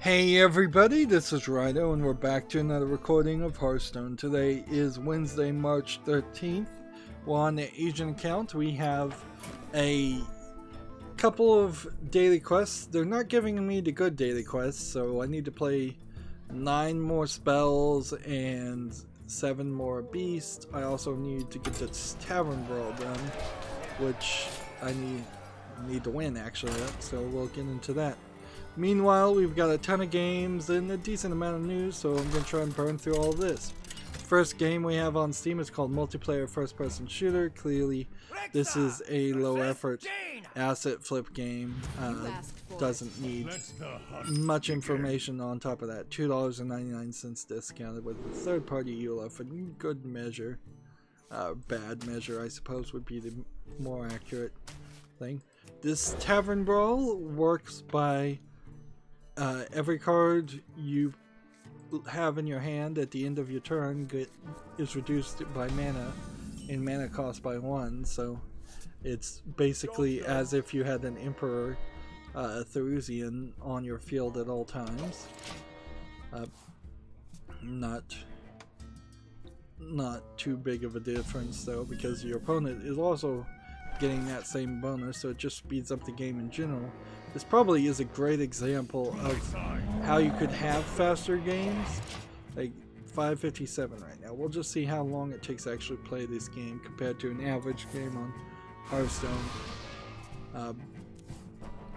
Hey everybody, this is Rydo and we're back to another recording of Hearthstone. Today is Wednesday, March 13th. Well, on the Asian account we have a couple of daily quests. They're not giving me the good daily quests, so I need to play 9 more spells and 7 more beasts. I also need to get this Tavern Brawl done, which I need to win actually, so we'll get into that. Meanwhile, we've got a ton of games and a decent amount of news, so I'm going to try and burn through all of this. First game we have on Steam is called Multiplayer First Person Shooter. Clearly, this is a low effort asset flip game. Doesn't need much information on top of that. $2.99 discounted with a third party EULA for good measure. Bad measure, I suppose, would be the more accurate thing. This Tavern Brawl works by every card you have in your hand at the end of your turn is reduced by mana, and mana cost by 1, so it's basically as if you had an Emperor Therusian on your field at all times. Not too big of a difference though, because your opponent is also getting that same bonus, so it just speeds up the game in general. This probably is a great example of how you could have faster games. Like 5:57 right now. We'll just see how long it takes to actually play this game compared to an average game on Hearthstone.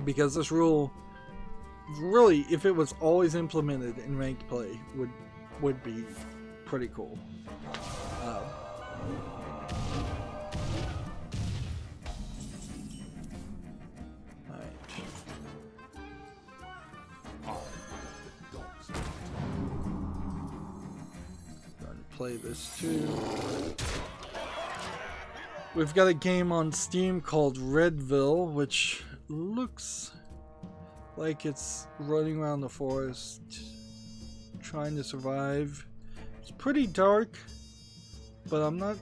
Because this rule, really, if it was always implemented in ranked play, would be pretty cool. Play this too. We've got a game on Steam called Redville, which looks like it's running around the forest trying to survive. It's pretty dark, but I'm not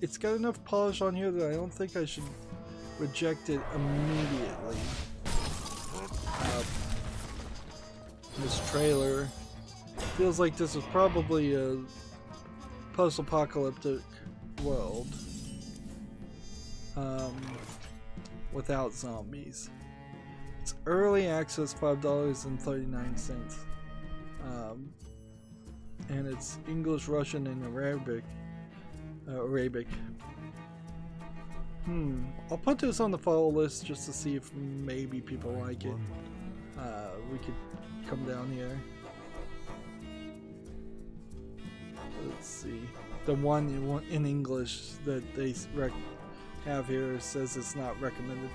it's got enough polish on here that I don't think I should reject it immediately. This trailer feels like this is probably a post-apocalyptic world without zombies. It's early access, $5.39, and it's English, Russian, and Arabic. I'll put this on the follow list just to see if maybe people like it. We could come down here. Let's see. The one in English that they have here says it's not recommended.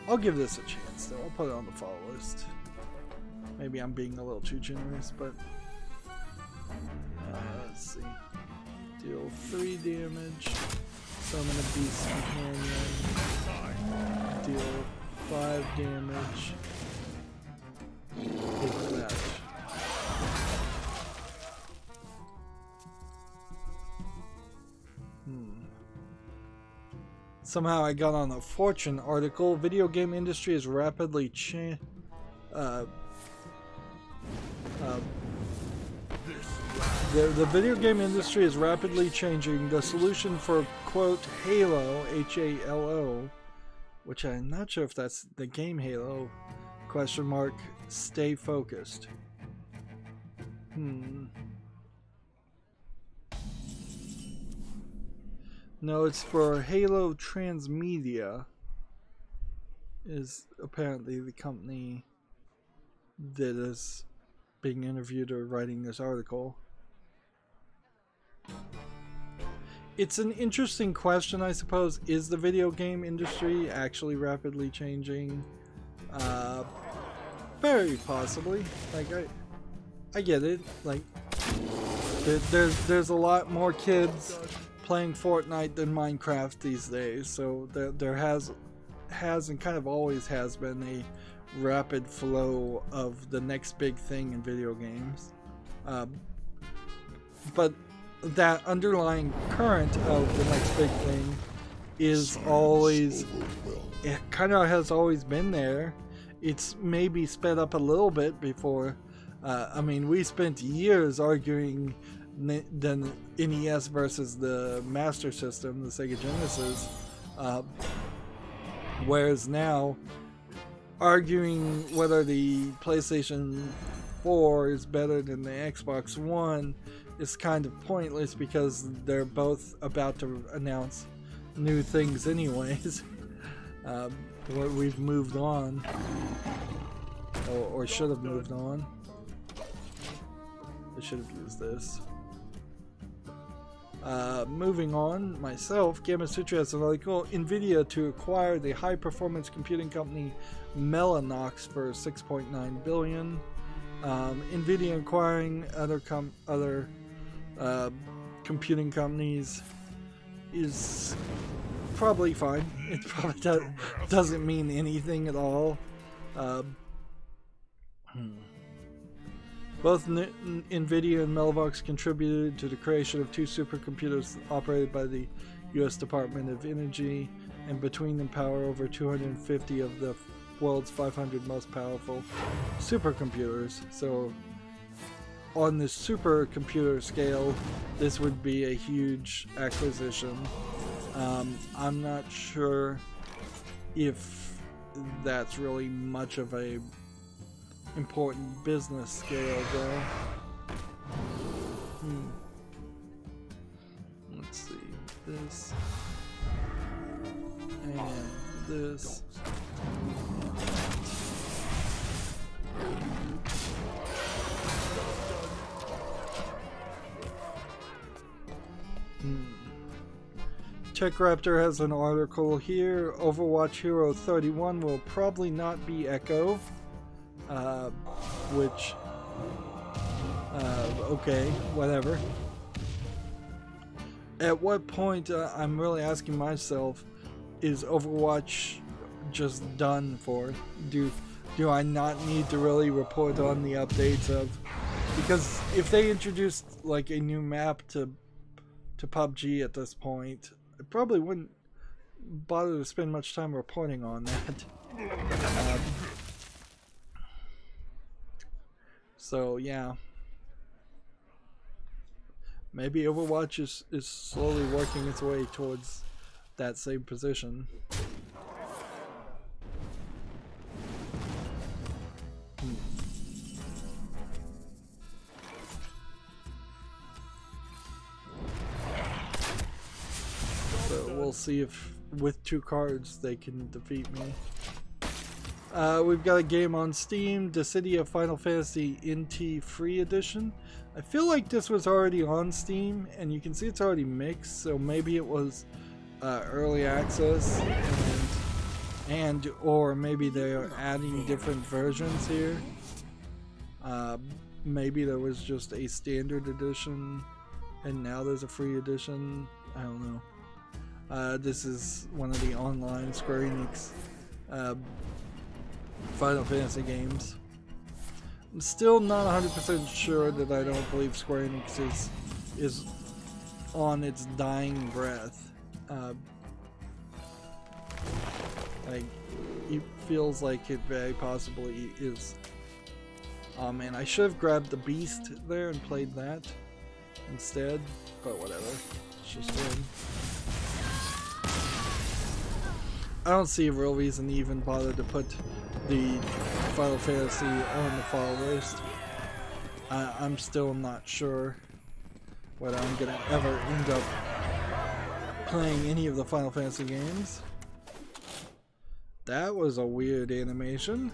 I'll give this a chance though. I'll put it on the follow list. Maybe I'm being a little too generous, but let's see. Deal 3 damage. Summon a beast companion. Deal 5 damage. Take that. Somehow I got on a Fortune article. Video game industry is rapidly the video game industry is rapidly changing. The solution for quote Halo, H-A-L-O, which I'm not sure if that's the game Halo, question mark, stay focused. No, it's for Halo Transmedia, is apparently the company that is being interviewed or writing this article. It's an interesting question, I suppose. Is the video game industry actually rapidly changing? Very possibly. Like, I get it. Like, there's a lot more kids playing Fortnite than Minecraft these days, so there has and kind of always has been a rapid flow of the next big thing in video games. But that underlying current of the next big thing is always, it kind of has always been there. It's maybe sped up a little bit before I mean, we spent years arguing the NES versus the Master System, the Sega Genesis, whereas now arguing whether the PlayStation 4 is better than the Xbox One is kind of pointless because they're both about to announce new things anyways. We've moved on, or should have moved on. I should have used this. Moving on, myself, Gamasutra has an article. NVIDIA to acquire the high-performance computing company Mellanox for $6.9 billion. NVIDIA acquiring other computing companies is probably fine. It probably doesn't mean anything at all. Both NVIDIA and Mellanox contributed to the creation of two supercomputers operated by the U.S. Department of Energy, and between them power over 250 of the world's 500 most powerful supercomputers. So on the supercomputer scale, this would be a huge acquisition. I'm not sure if that's really much of a important business scale though. Let's see, this and this. TechRaptor has an article here. Overwatch Hero 31 will probably not be Echo. Okay, whatever. At what point, I'm really asking myself, is Overwatch just done for? Do I not need to really report on the updates of? Because if they introduced like a new map to PUBG at this point, I probably wouldn't bother to spend much time reporting on that. So yeah, maybe Overwatch is slowly working its way towards that same position. So we'll see if with 2 cards they can defeat me. We've got a game on Steam, Dissidia Final Fantasy NT Free Edition. I feel like this was already on Steam, and you can see it's already mixed, so maybe it was early access, or maybe they're adding different versions here. Maybe there was just a standard edition, and now there's a free edition. I don't know. This is one of the online Square Enix Final Fantasy games. I'm still not 100% sure that I don't believe Square Enix is on its dying breath. Like, it feels like it very possibly is. Oh man, I should have grabbed the Beast there and played that instead, but whatever. It's just in. I don't see a real reason to even bother to put the Final Fantasy on the file list. I'm still not sure whether I'm gonna ever end up playing any of the Final Fantasy games. That was a weird animation.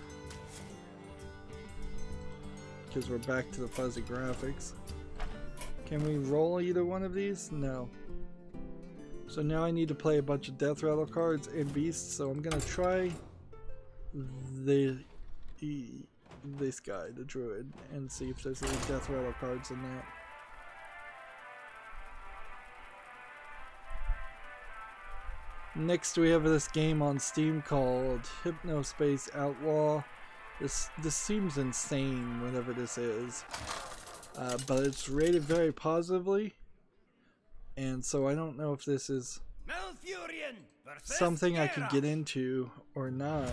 Because we're back to the fuzzy graphics. Can we roll either one of these? No. So now I need to play a bunch of Death Rattle cards and Beasts, so I'm gonna try this guy, the Druid, and see if there's any Death Rattle cards in that. Next we have this game on Steam called Hypnospace Outlaw. This seems insane, whatever this is, but it's rated very positively, and so I don't know if this is something I could get into or not.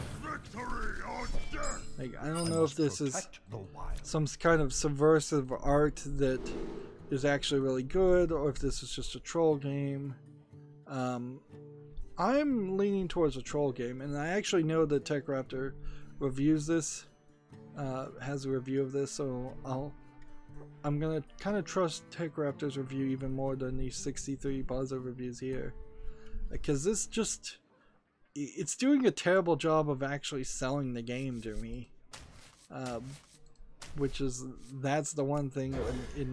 Like, I don't know if this is some kind of subversive art that is actually really good, or if this is just a troll game. I'm leaning towards a troll game, and I actually know that TechRaptor reviews this, has a review of this, so I'm gonna kind of trust TechRaptor's review even more than these 63 positive reviews here, because this just, it's doing a terrible job of actually selling the game to me, which is, that's the one thing it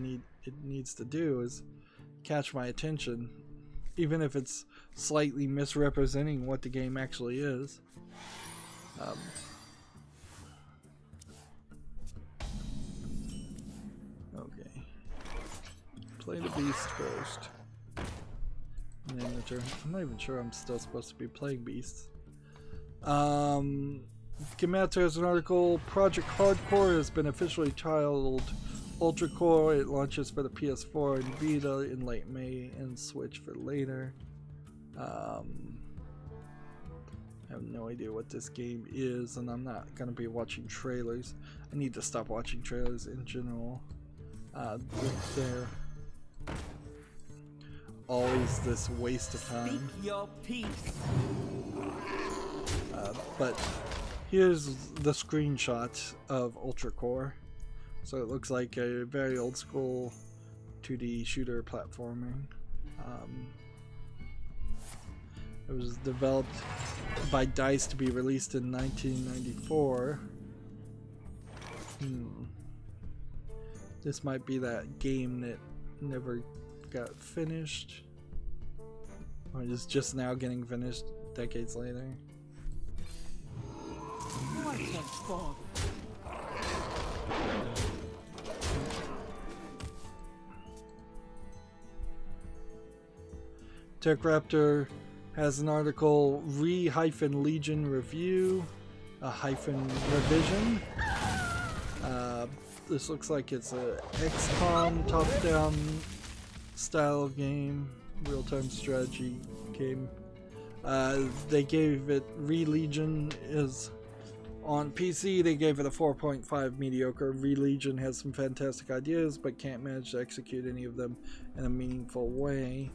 needs to do, is catch my attention, even if it's slightly misrepresenting what the game actually is. Okay. Play the beast first. Name the turn. I'm not even sure I'm still supposed to be playing beasts. Gematsu has an article. Project Hardcore has been officially titled Ultra Core. It launches for the PS4 and Vita in late May and Switch for later. I have no idea what this game is, and I'm not going to be watching trailers. I need to stop watching trailers in general. They're always this waste of time. Speak your piece. But here's the screenshot of Ultra Core. So it looks like a very old school 2D shooter platforming. It was developed by DICE to be released in 1994. This might be that game that never got finished, or is just now getting finished decades later. TechRaptor has an article, Re-Legion Review, revision. This looks like it's a XCOM top-down style of game, real-time strategy game. They gave it, Re-Legion is on PC, they gave it a 4.5 mediocre. Re-Legion has some fantastic ideas, but can't manage to execute any of them in a meaningful way.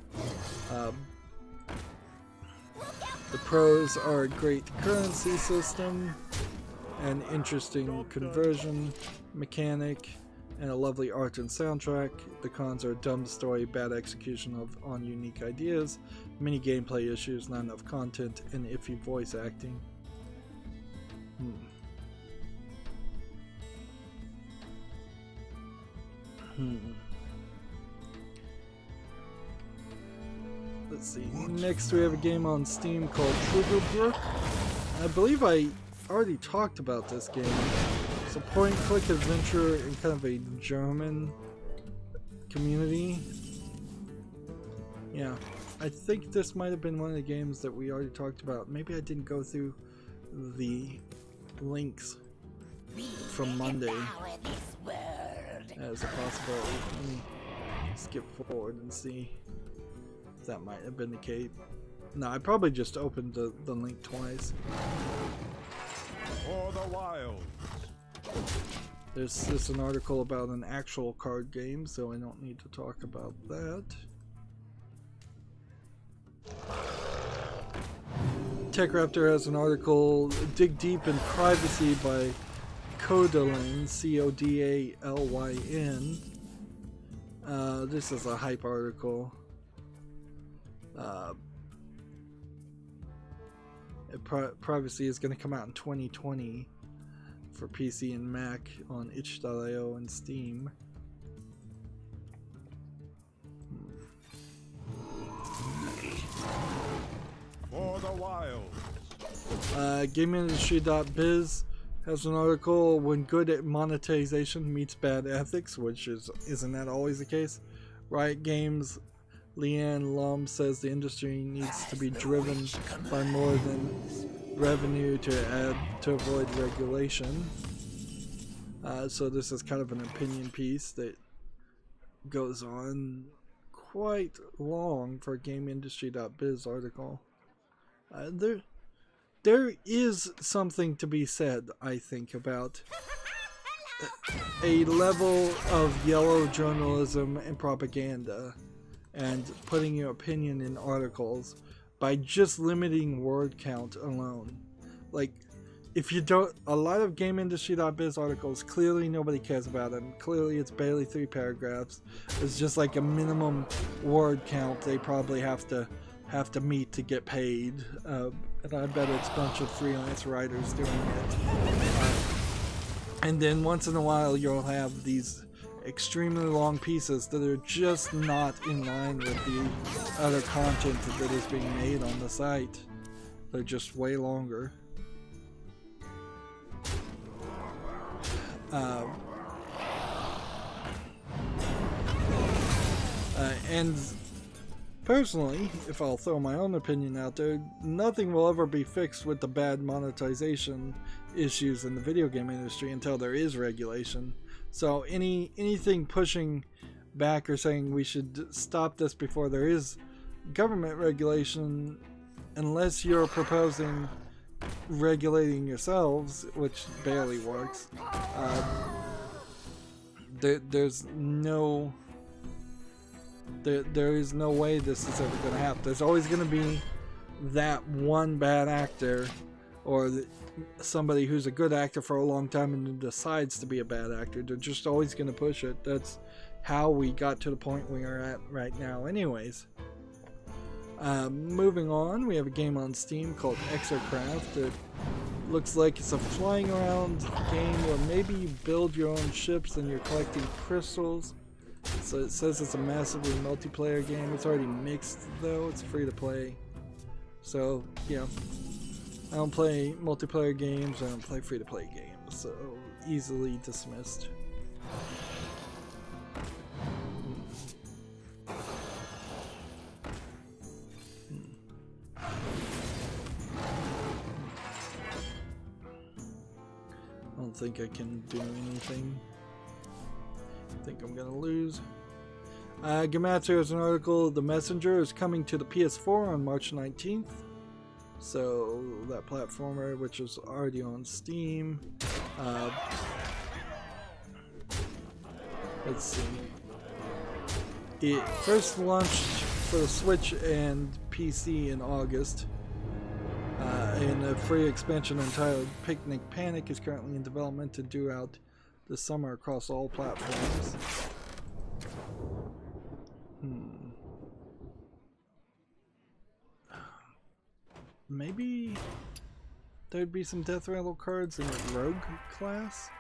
The pros are a great currency system, an interesting conversion mechanic, and a lovely art and soundtrack. The cons are a dumb story, bad execution on unique ideas, many gameplay issues, not enough content, and iffy voice acting. Let's see. Next we have a game on Steam called Triggerbrook. I believe I already talked about this game. It's a point-and-click adventure in kind of a German community. Yeah, I think this might have been one of the games that we already talked about. Maybe I didn't go through the links from Monday as a possibility. Let me skip forward and see if that might have been the case. No, I probably just opened the link twice. For the wild. There's an article about an actual card game, so I don't need to talk about that. TechRaptor has an article, Dig Deep in Privacy by Codalyn, C-O-D-A-L-Y-N. This is a hype article. Privacy is going to come out in 2020 for PC and Mac on itch.io and Steam. For the wild. GameIndustry.biz has an article, When Good Monetization Meets Bad Ethics, which isn't that always the case? Riot Games Leanne Lum says the industry needs to be driven by more than revenue to avoid regulation. So this is kind of an opinion piece that goes on quite long for a GameIndustry.biz article. There is something to be said, I think, about a level of yellow journalism and propaganda and putting your opinion in articles by just limiting word count alone. Like, if you don't, a lot of GameIndustry.biz articles, clearly nobody cares about them. Clearly it's barely 3 paragraphs. It's just like a minimum word count they probably have to meet to get paid. And I bet it's a bunch of freelance writers doing it. And then once in a while you'll have these extremely long pieces that are just not in line with the other content that is being made on the site. They're just way longer. And personally, if I'll throw my own opinion out there, nothing will ever be fixed with the bad monetization issues in the video game industry until there is regulation. So anything pushing back or saying we should stop this before there is government regulation, unless you're proposing regulating yourselves, which barely works, there is no way this is ever going to happen. There's always going to be that one bad actor, or somebody who's a good actor for a long time and then decides to be a bad actor. They're just always going to push it. That's how we got to the point we are at right now anyways. Moving on, we have a game on Steam called Exocraft. It looks like it's a flying around game where maybe you build your own ships and you're collecting crystals. So it says it's a massively multiplayer game. It's already mixed though, it's free to play. So, you know, I don't play multiplayer games, I don't play free to play games, so easily dismissed. I don't think I can do anything. I think I'm gonna lose. Gamatsu has an article, The Messenger is coming to the PS4 on March 19th. So, that platformer, which is already on Steam. Let's see. It first launched for the Switch and PC in August. And a free expansion entitled Picnic Panic is currently in development to due out this summer across all platforms. Maybe there'd be some death rattle cards in the rogue class?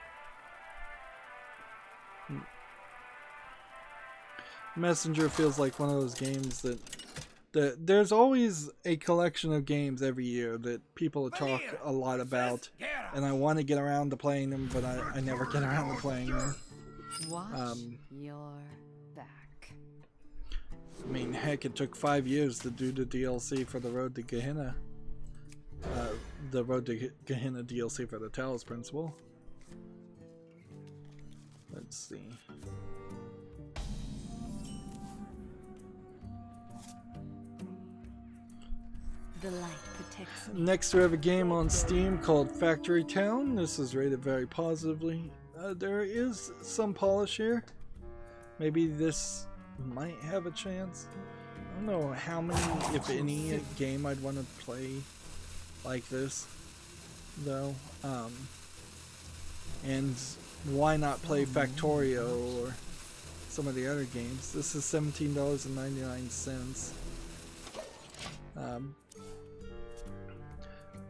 Messenger feels like one of those games that there's always a collection of games every year that people talk a lot about, and I want to get around to playing them, but I never get around to playing them. Watch your back. I mean, heck, it took 5 years to do the DLC for the Road to Gehenna. The Road to Gehenna DLC for the Talos Principle. Let's see. The light protects me. Next, we have a game on Steam called Factory Town. This is rated very positively. There is some polish here. Maybe this might have a chance. I don't know how many, if any, game I'd want to play like this, though. And why not play Factorio or some of the other games? This is $17.99.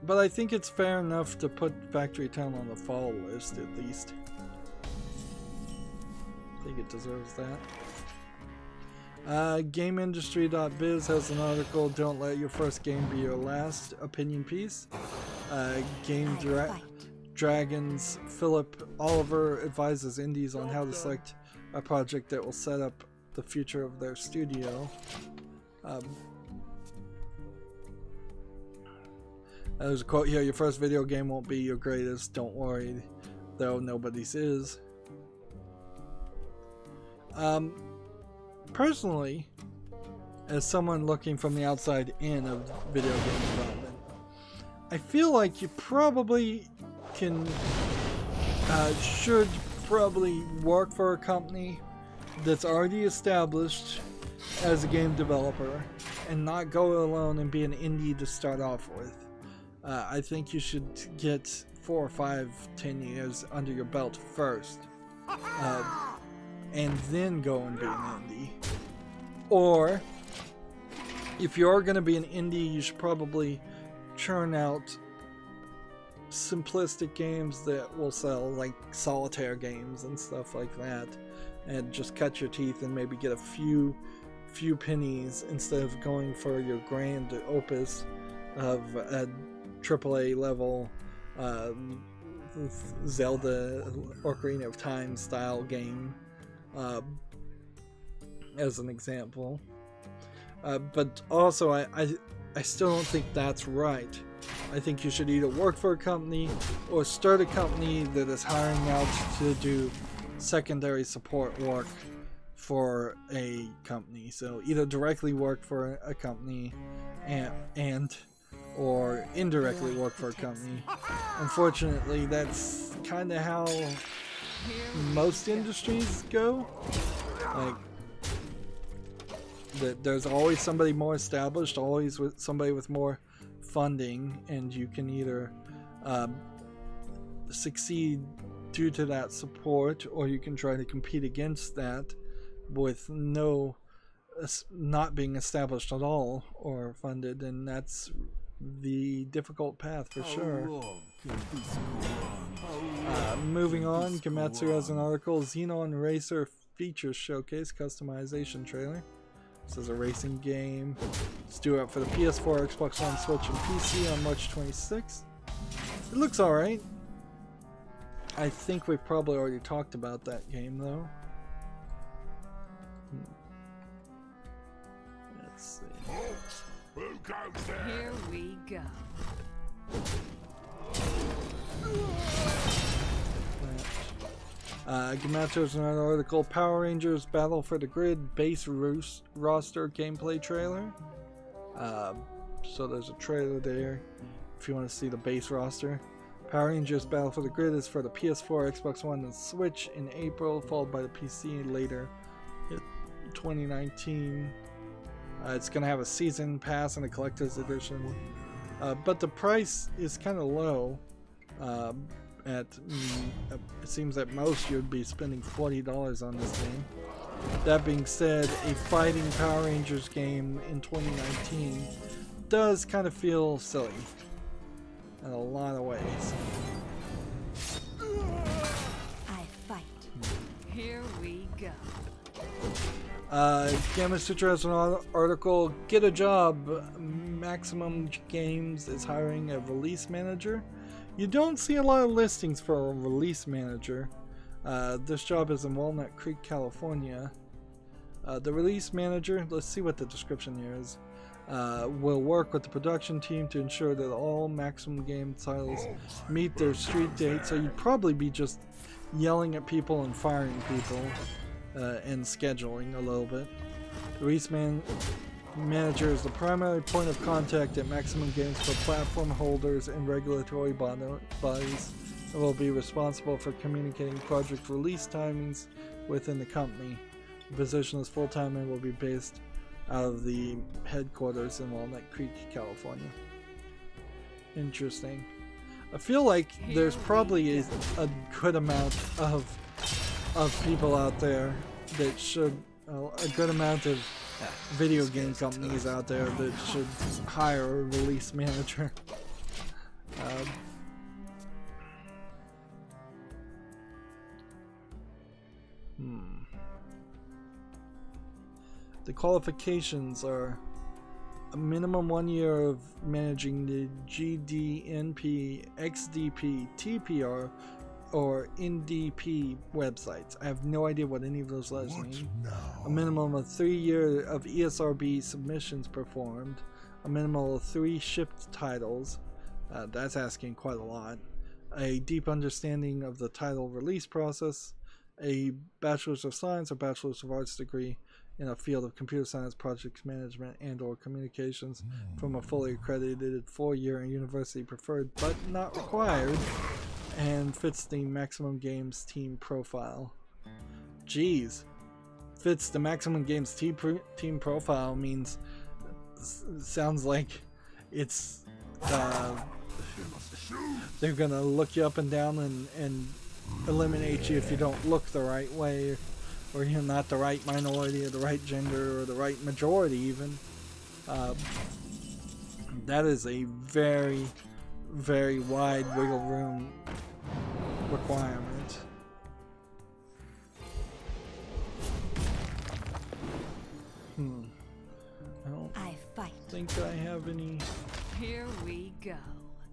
But I think it's fair enough to put Factory Town on the fall list, at least. I think it deserves that. GameIndustry.biz has an article, Don't Let Your First Game Be Your Last, opinion piece. Dragon's Philip Oliver advises indies on how to select a project that will set up the future of their studio. There's a quote here, your first video game won't be your greatest, don't worry, though nobody's is. Personally, as someone looking from the outside in of video game development, I feel like you probably can, should probably work for a company that's already established as a game developer and not go alone and be an indie to start off with. I think you should get 4 or 5, 10 years under your belt first, and then go and be an indie. Or if you're going to be an indie, you should probably churn out simplistic games that will sell, like Solitaire games and stuff like that, and just cut your teeth and maybe get a few pennies instead of going for your grand opus of a AAA level Zelda Ocarina of Time style game, as an example. But also I still don't think that's right. I think you should either work for a company or start a company that is hiring out to do secondary support work for a company. So either directly work for a company and or indirectly work for a company. Unfortunately, that's kind of how most industries go. Like, there's always somebody more established, always with somebody with more funding, and you can either succeed due to that support, or you can try to compete against that with not being established at all or funded, and that's the difficult path for sure. Moving on, Gematsu has an article, Xenon Racer Features Showcase Customization Trailer. This is a racing game. It's due out for the PS4, Xbox One, Switch, and PC on March 26th. It looks alright. I think we've probably already talked about that game though. Let's see. Here we go. Gematsu's another article, Power Rangers Battle for the Grid base roster gameplay trailer. So there's a trailer there if you want to see the base roster. Power Rangers Battle for the Grid is for the PS4, Xbox One, and Switch in April, followed by the PC later in 2019. It's going to have a season pass and a collector's edition, but the price is kind of low. It seems that most you'd be spending $40 on this game. That being said, a fighting Power Rangers game in 2019 does kind of feel silly in a lot of ways. I fight. Here we go. Gamma Sutra has an article, Get a Job, Maximum Games is hiring a release manager. You don't see a lot of listings for a release manager. This job is in Walnut Creek, California. The release manager, let's see what the description here is, will work with the production team to ensure that all Maximum Game titles meet their street date. So you'd probably be just yelling at people and firing people and scheduling a little bit. The release manager is the primary point of contact at Maximum Games for platform holders and regulatory bodies and will be responsible for communicating project release timings within the company. The position is full-time and will be based out of the headquarters in Walnut Creek, California. Interesting. I feel like there's probably a good amount of people out there that should, a good amount of video game companies out there that should hire a release manager. The qualifications are a minimum 1 year of managing the GDNP, XDP, TPR, or NDP websites. I have no idea what any of those letters mean. A minimum of 3 years of ESRB submissions performed. A minimum of 3 shipped titles. That's asking quite a lot. A deep understanding of the title release process. A Bachelor's of Science or Bachelor's of Arts degree in a field of computer science, project management, and/or communications from a fully accredited 4-year university, preferred but not required, and fits the Maximum Games team profile. Jeez, fits the Maximum Games team profile means sounds like it's they're gonna look you up and down and eliminate you if you don't look the right way, or you're not the right minority, or the right gender, or the right majority even. That is a very, very wide wiggle room requirement. I don't think I have any. Here we go.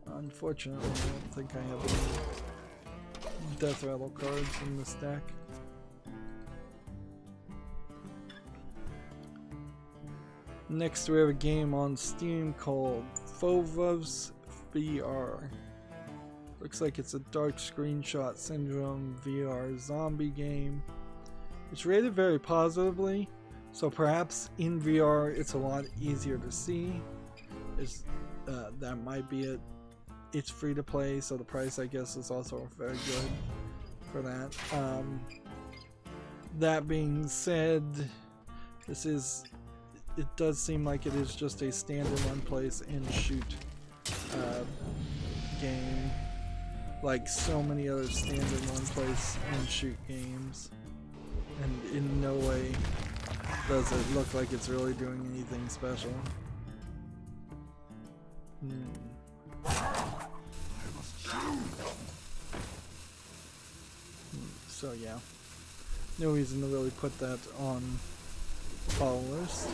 Unfortunately, I don't think I have any death rattle cards in this deck. Next, we have a game on Steam called Phobos Vr. Looks like it's a Dark Screenshot Syndrome VR zombie game. It's rated very positively, so perhaps in VR it's a lot easier to see. That might be it. It's free to play, so the price, I guess, is also very good for that. That being said, it does seem like it is just a standard one place and shoot game, like so many other standard one place and shoot games, and in no way does it look like it's really doing anything special. So yeah, no reason to really put that on follow list.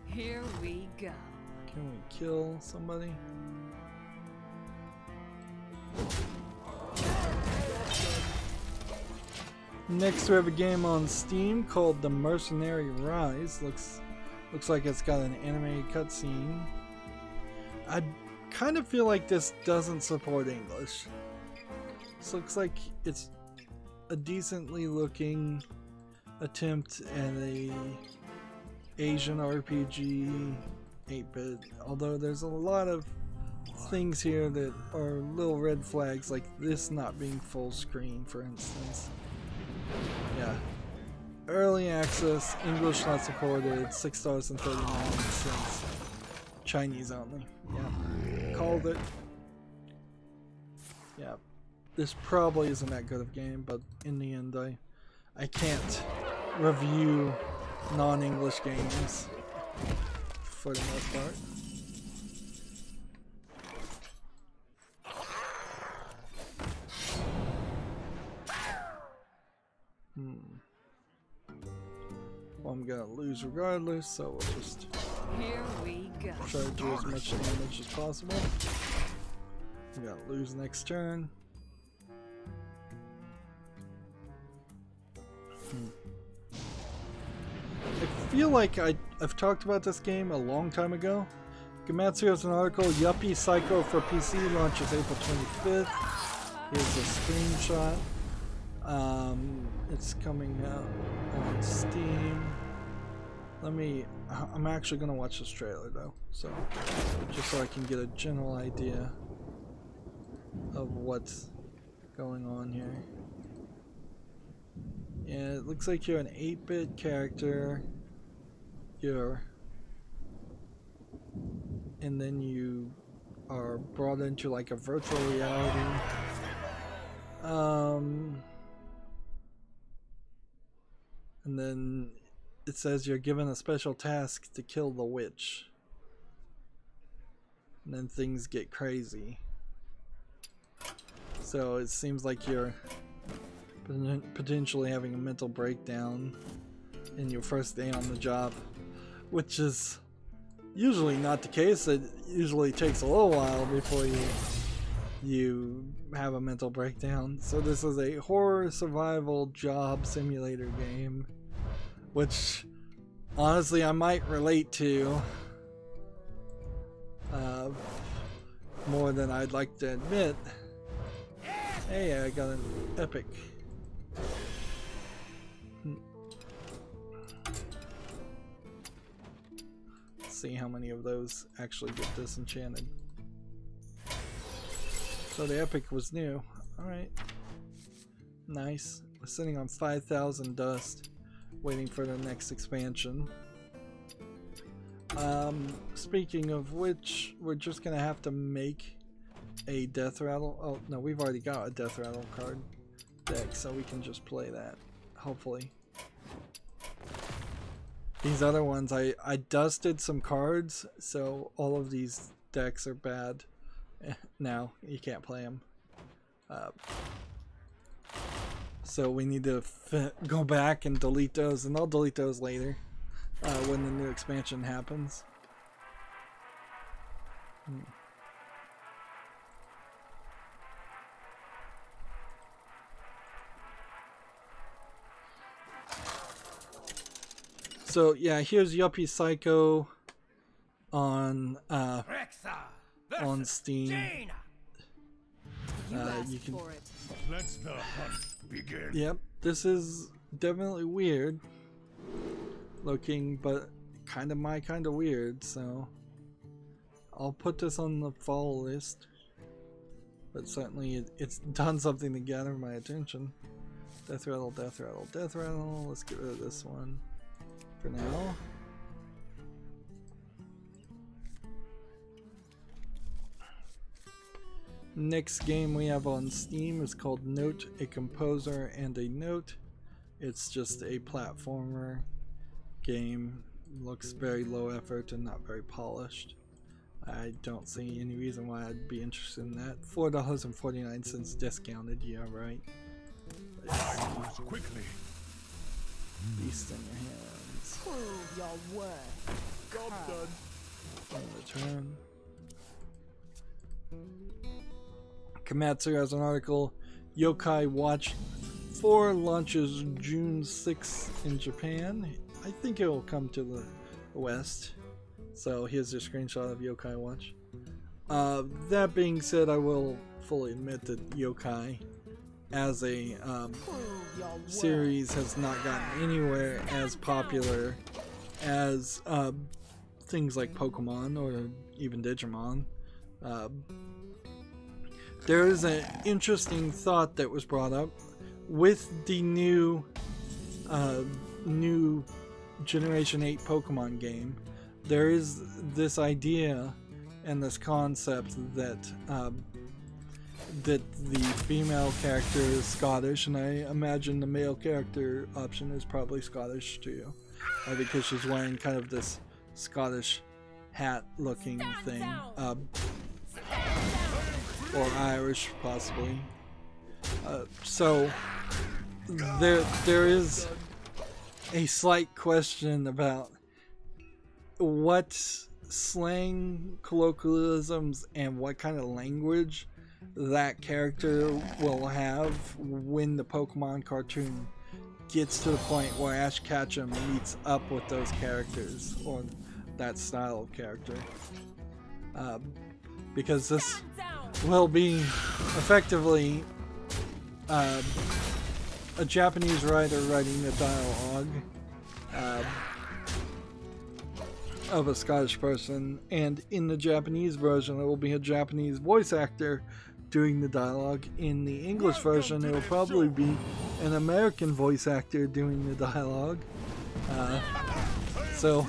Here we go. Can we kill somebody? Next, we have a game on Steam called The Mercenary Rise. Looks like it's got an animated cutscene. I kind of feel like this doesn't support English. This looks like it's a decently looking attempt at a Asian RPG 8-bit, although there's a lot of things here that are little red flags, like this not being full screen, for instance. Yeah. Early access, English not supported, $6.39. Chinese only. Yeah. Called it. Yeah. This probably isn't that good of a game, but in the end I can't review non-English games for the most part. Well, I'm gonna lose regardless, so we'll just Here we go. try to do as much damage as possible. I'm gonna lose next turn. I feel like I've talked about this game a long time ago. Gamatsu has an article, Yuppie Psycho for PC launches April 25th. Here's a screenshot. It's coming out on Steam. I'm actually gonna watch this trailer though, so just so I can get a general idea of what's going on here. Yeah, it looks like you're an 8-bit character. And then you are brought into like a virtual reality. And then it says you're given a special task to kill the witch. And then things get crazy. So it seems like you're potentially having a mental breakdown in your first day on the job, which is usually not the case. It usually takes a little while before you have a mental breakdown. So this is a horror survival job simulator game, which honestly I might relate to more than I'd like to admit. Hey, I got an epic. Let's see how many of those actually get disenchanted. So the epic was new. Alright. Nice. We're sitting on 5,000 dust, waiting for the next expansion. Speaking of which, we're just gonna have to make a death rattle. Oh no, we've already got a death rattle card deck, so we can just play that, hopefully. These other ones, I dusted some cards, so all of these decks are bad. Now you can't play them. So we need to go back and delete those, and I'll delete those later when the new expansion happens. So yeah, here's Yuppie Psycho on Steam. You can. Let the hunt begin. Yep, this is definitely weird looking, but kind of my kind of weird. So I'll put this on the fall list. But certainly it's done something to gather my attention. Death rattle, death rattle, death rattle. Let's get rid of this one for now. Next game we have on Steam is called Note, a Composer and a Note. It's just a platformer game. Looks very low effort and not very polished. I don't see any reason why I'd be interested in that. $4.49 discounted, yeah, right. Quickly. Beast in your hands. Prove your worth. Job done. Return. Komatsu has an article. Yokai Watch 4 launches June 6th in Japan. I think it will come to the West. So here's a screenshot of Yokai Watch. That being said, I will fully admit that Yokai as a series has not gotten anywhere as popular as things like Pokemon or even Digimon. There is an interesting thought that was brought up with the new Generation 8 Pokemon game. There is this idea and this concept that that the female character is Scottish, and I imagine the male character option is probably Scottish too, because she's wearing kind of this Scottish hat-looking thing. Or Irish, possibly. So there is a slight question about what slang, colloquialisms, and what kind of language that character will have when the Pokemon cartoon gets to the point where Ash Ketchum meets up with those characters, or that style of character. Because this will be effectively a Japanese writer writing the dialogue of a Scottish person, and in the Japanese version it will be a Japanese voice actor doing the dialogue. In the English version it will probably be an American voice actor doing the dialogue. So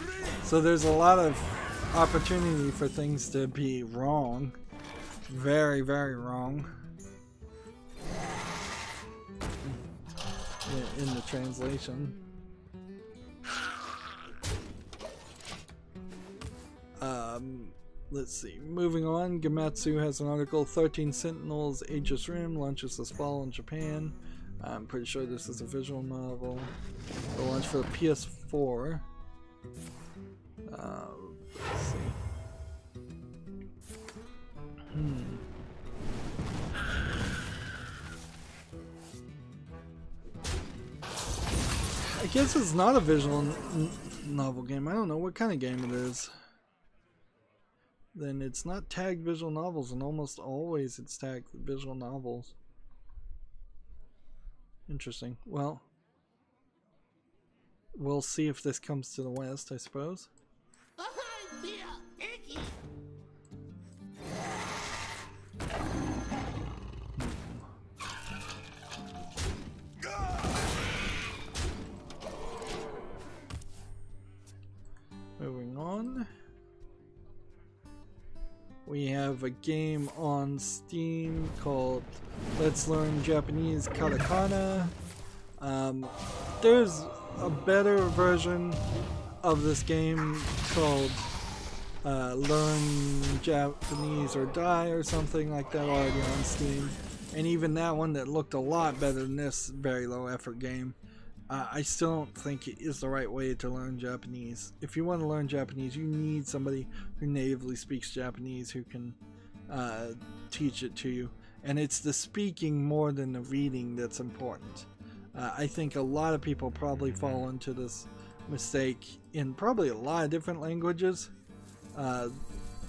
there's a lot of opportunity for things to be wrong. Very, very wrong in the translation. Let's see. Moving on, Gematsu has an article. 13 Sentinels Aegis Rim launches this fall in Japan. I'm pretty sure this is a visual novel. It'll launch for the PS4. Let's see. I guess it's not a visual novel game. I don't know what kind of game it is. Then it's not tagged visual novels, and almost always it's tagged visual novels. Interesting. Well, we'll see if this comes to the West, I suppose. Moving on. We have a game on Steam called Let's Learn Japanese Katakana. There's a better version of this game called Learn Japanese or Die or something like that already on Steam. And even that one that looked a lot better than this very low effort game. I still don't think it is the right way to learn Japanese. If you want to learn Japanese, you need somebody who natively speaks Japanese who can teach it to you. And it's the speaking more than the reading that's important. I think a lot of people probably fall into this mistake in probably a lot of different languages,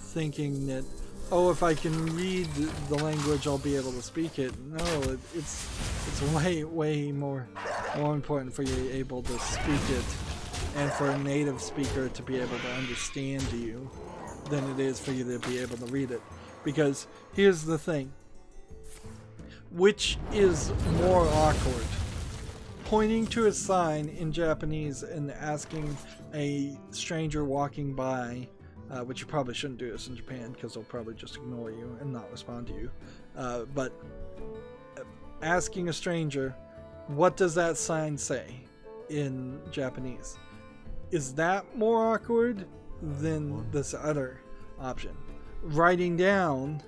thinking that, oh, if I can read the language, I'll be able to speak it. No, it's way more important for you to be able to speak it and for a native speaker to be able to understand you than it is for you to be able to read it. Because here's the thing. Which is more awkward? Pointing to a sign in Japanese and asking a stranger walking by, which you probably shouldn't do this in Japan because they'll probably just ignore you and not respond to you. But asking a stranger, what does that sign say in Japanese? Is that more awkward than this other option? Writing down,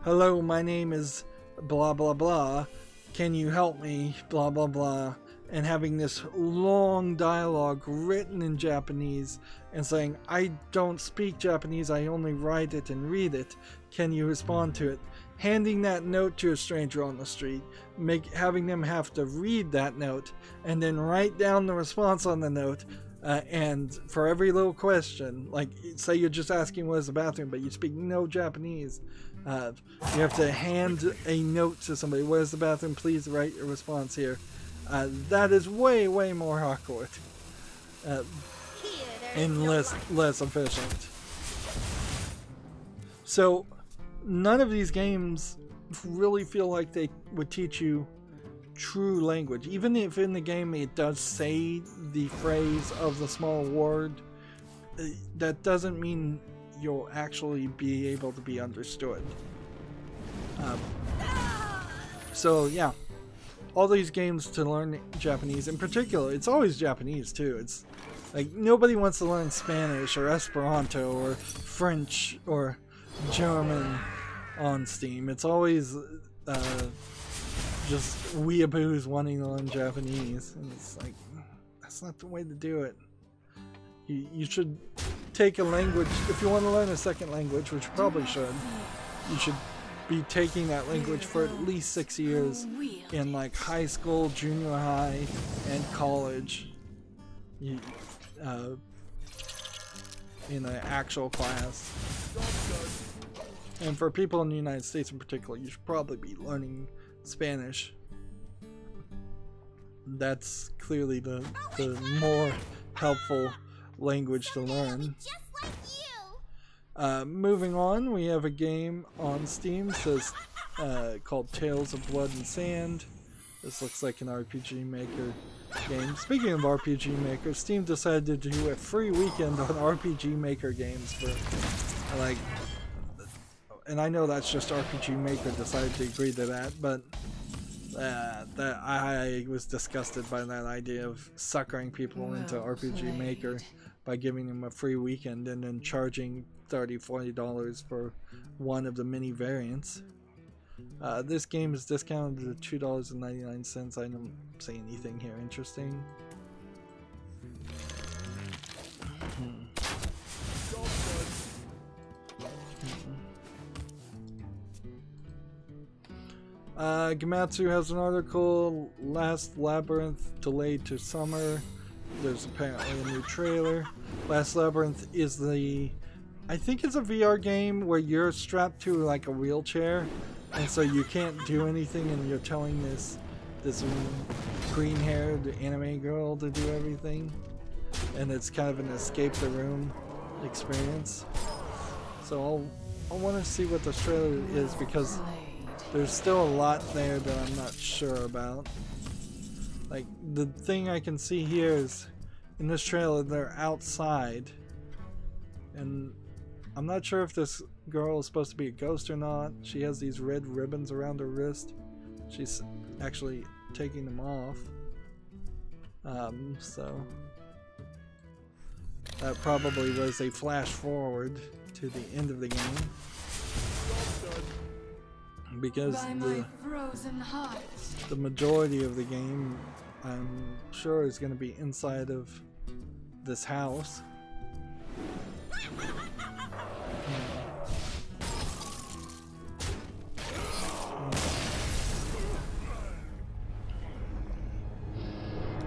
hello, my name is blah blah blah, can you help me, blah blah blah, and having this long dialogue written in Japanese and saying, I don't speak Japanese, I only write it and read it, can you respond to it? Handing that note to a stranger on the street, having them have to read that note and then write down the response on the note, and for every little question, like say you're just asking where's the bathroom but you speak no Japanese, you have to hand a note to somebody, where's the bathroom, please write your response here. That is way more awkward and less efficient. So none of these games really feel like they would teach you true language. Even if in the game it does say the phrase of the small word, that doesn't mean you'll actually be able to be understood. So yeah, all these games to learn Japanese, in particular, it's always Japanese too. It's like nobody wants to learn Spanish or Esperanto or French or German on Steam. It's always just weeaboos wanting to learn Japanese, and it's like, that's not the way to do it. You should take a language, if you want to learn a second language, which you probably should, you should be taking that language for at least 6 years in like high school, junior high, and college, in an actual class. And for people in the United States in particular, you should probably be learning Spanish. That's clearly the more helpful language to learn. Moving on, we have a game on Steam called Tales of Blood and Sand. This looks like an RPG Maker game. Speaking of RPG Maker, Steam decided to do a free weekend on RPG Maker games for like, and I know that's just RPG Maker decided to agree to that, but that I was disgusted by that idea of suckering people into RPG Maker by giving them a free weekend and then charging $30–40 for one of the mini variants. This game is discounted to $2.99. I don't say anything here interesting. Gamatsu has an article, Last Labyrinth delayed to summer. There's apparently a new trailer. Last Labyrinth is I think it's a VR game where you're strapped to like a wheelchair, and so you can't do anything, and you're telling this green-haired anime girl to do everything, and it's kind of an escape the room experience. So I want to see what the trailer is, because there's still a lot there that I'm not sure about. Like, the thing I can see here is in this trailer they're outside, and I'm not sure if this girl is supposed to be a ghost or not. She has these red ribbons around her wrist. She's actually taking them off. So that probably was a flash forward to the end of the game, because the majority of the game, I'm sure, is going to be inside of this house.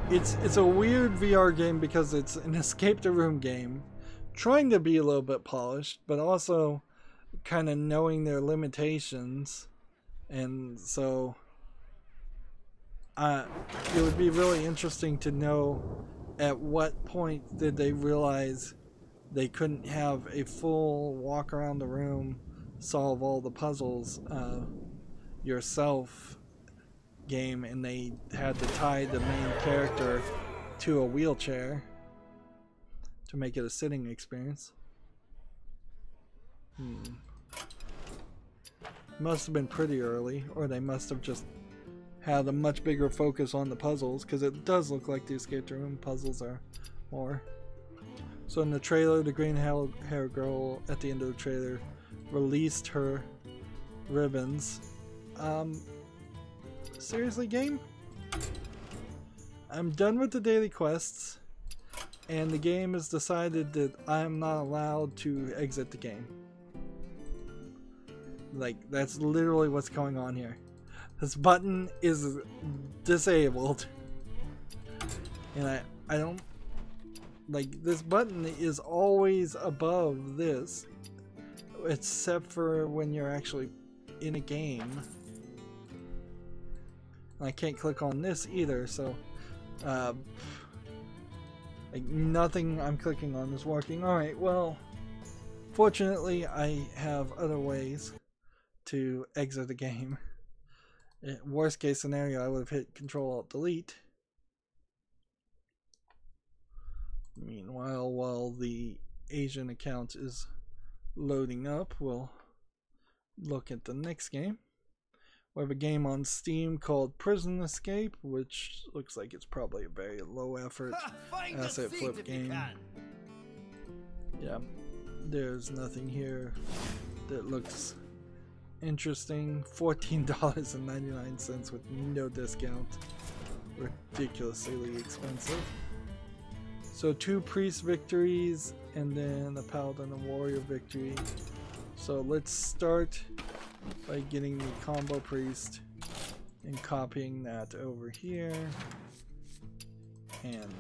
It's a weird VR game because it's an escape the room game, trying to be a little bit polished, but also kind of knowing their limitations. And so it would be really interesting to know at what point did they realize they couldn't have a full walk around the room, solve all the puzzles yourself game, and they had to tie the main character to a wheelchair to make it a sitting experience. Must have been pretty early, or they must have just had a much bigger focus on the puzzles, because it does look like the escape room puzzles are more. So in the trailer, the green hair girl at the end of the trailer released her ribbons. Seriously, game? I'm done with the daily quests, and the game has decided that I'm not allowed to exit the game. Like, that's literally what's going on here. This button is disabled, and I don't like, this button is always above this, except for when you're actually in a game. I can't click on this either, so like, nothing I'm clicking on is working. Alright, well, fortunately I have other ways to exit the game. Worst case scenario, I would have hit Control-Alt-Delete. Meanwhile, while the Asian account is loading up, we'll look at the next game. We have a game on Steam called Prison Escape, which looks like it's probably a very low effort asset flip game. Yeah, there's nothing here that looks interesting. $14.99 with no discount. Ridiculously expensive. So 2 priest victories and then a paladin and warrior victory. So let's start by getting the combo priest and copying that over here and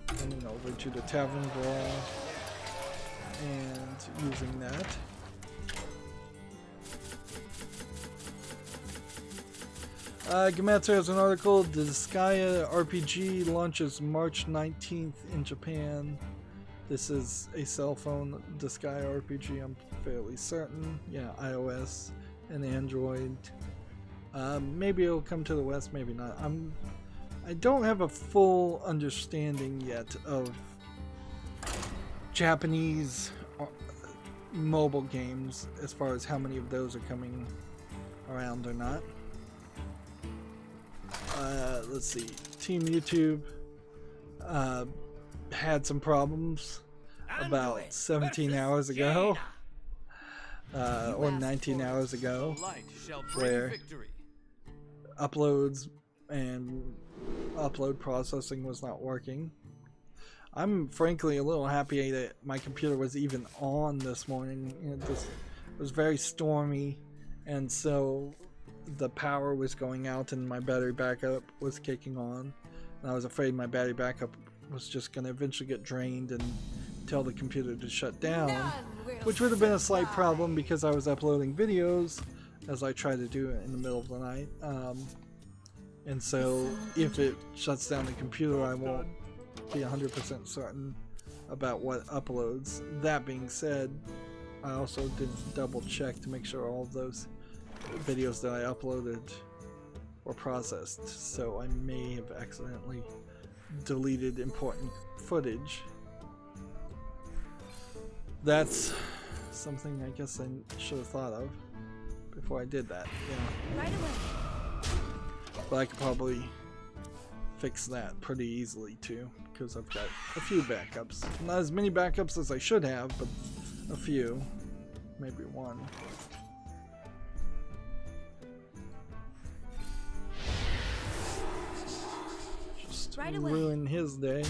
coming over to the tavern brawl and using that. Gamatsu has an article. The Disgaea RPG launches March 19th in Japan. This is a cell phone Disgaea RPG, I'm fairly certain. Yeah, iOS and Android. Maybe it'll come to the West, maybe not. I don't have a full understanding yet of Japanese mobile games as far as how many of those are coming around or not. Let's see. Team YouTube had some problems about 17 hours ago, or 19 hours ago, where uploads and upload processing was not working. I'm frankly a little happy that my computer was even on this morning. It was very stormy, and so the power was going out and my battery backup was kicking on. And I was afraid my battery backup was just going to eventually get drained and tell the computer to shut down, which would have been a slight problem because I was uploading videos as I try to do it in the middle of the night. And so if it shuts down the computer, I won't be 100% certain about what uploads. That being said, I also did double check to make sure all of those videos that I uploaded were processed, so I may have accidentally deleted important footage. That's something I guess I should have thought of before I did that. Yeah. Right away. But I could probably fix that pretty easily too, because I've got a few backups. Not as many backups as I should have, but a few. Maybe one. Just Right away. ruin his day.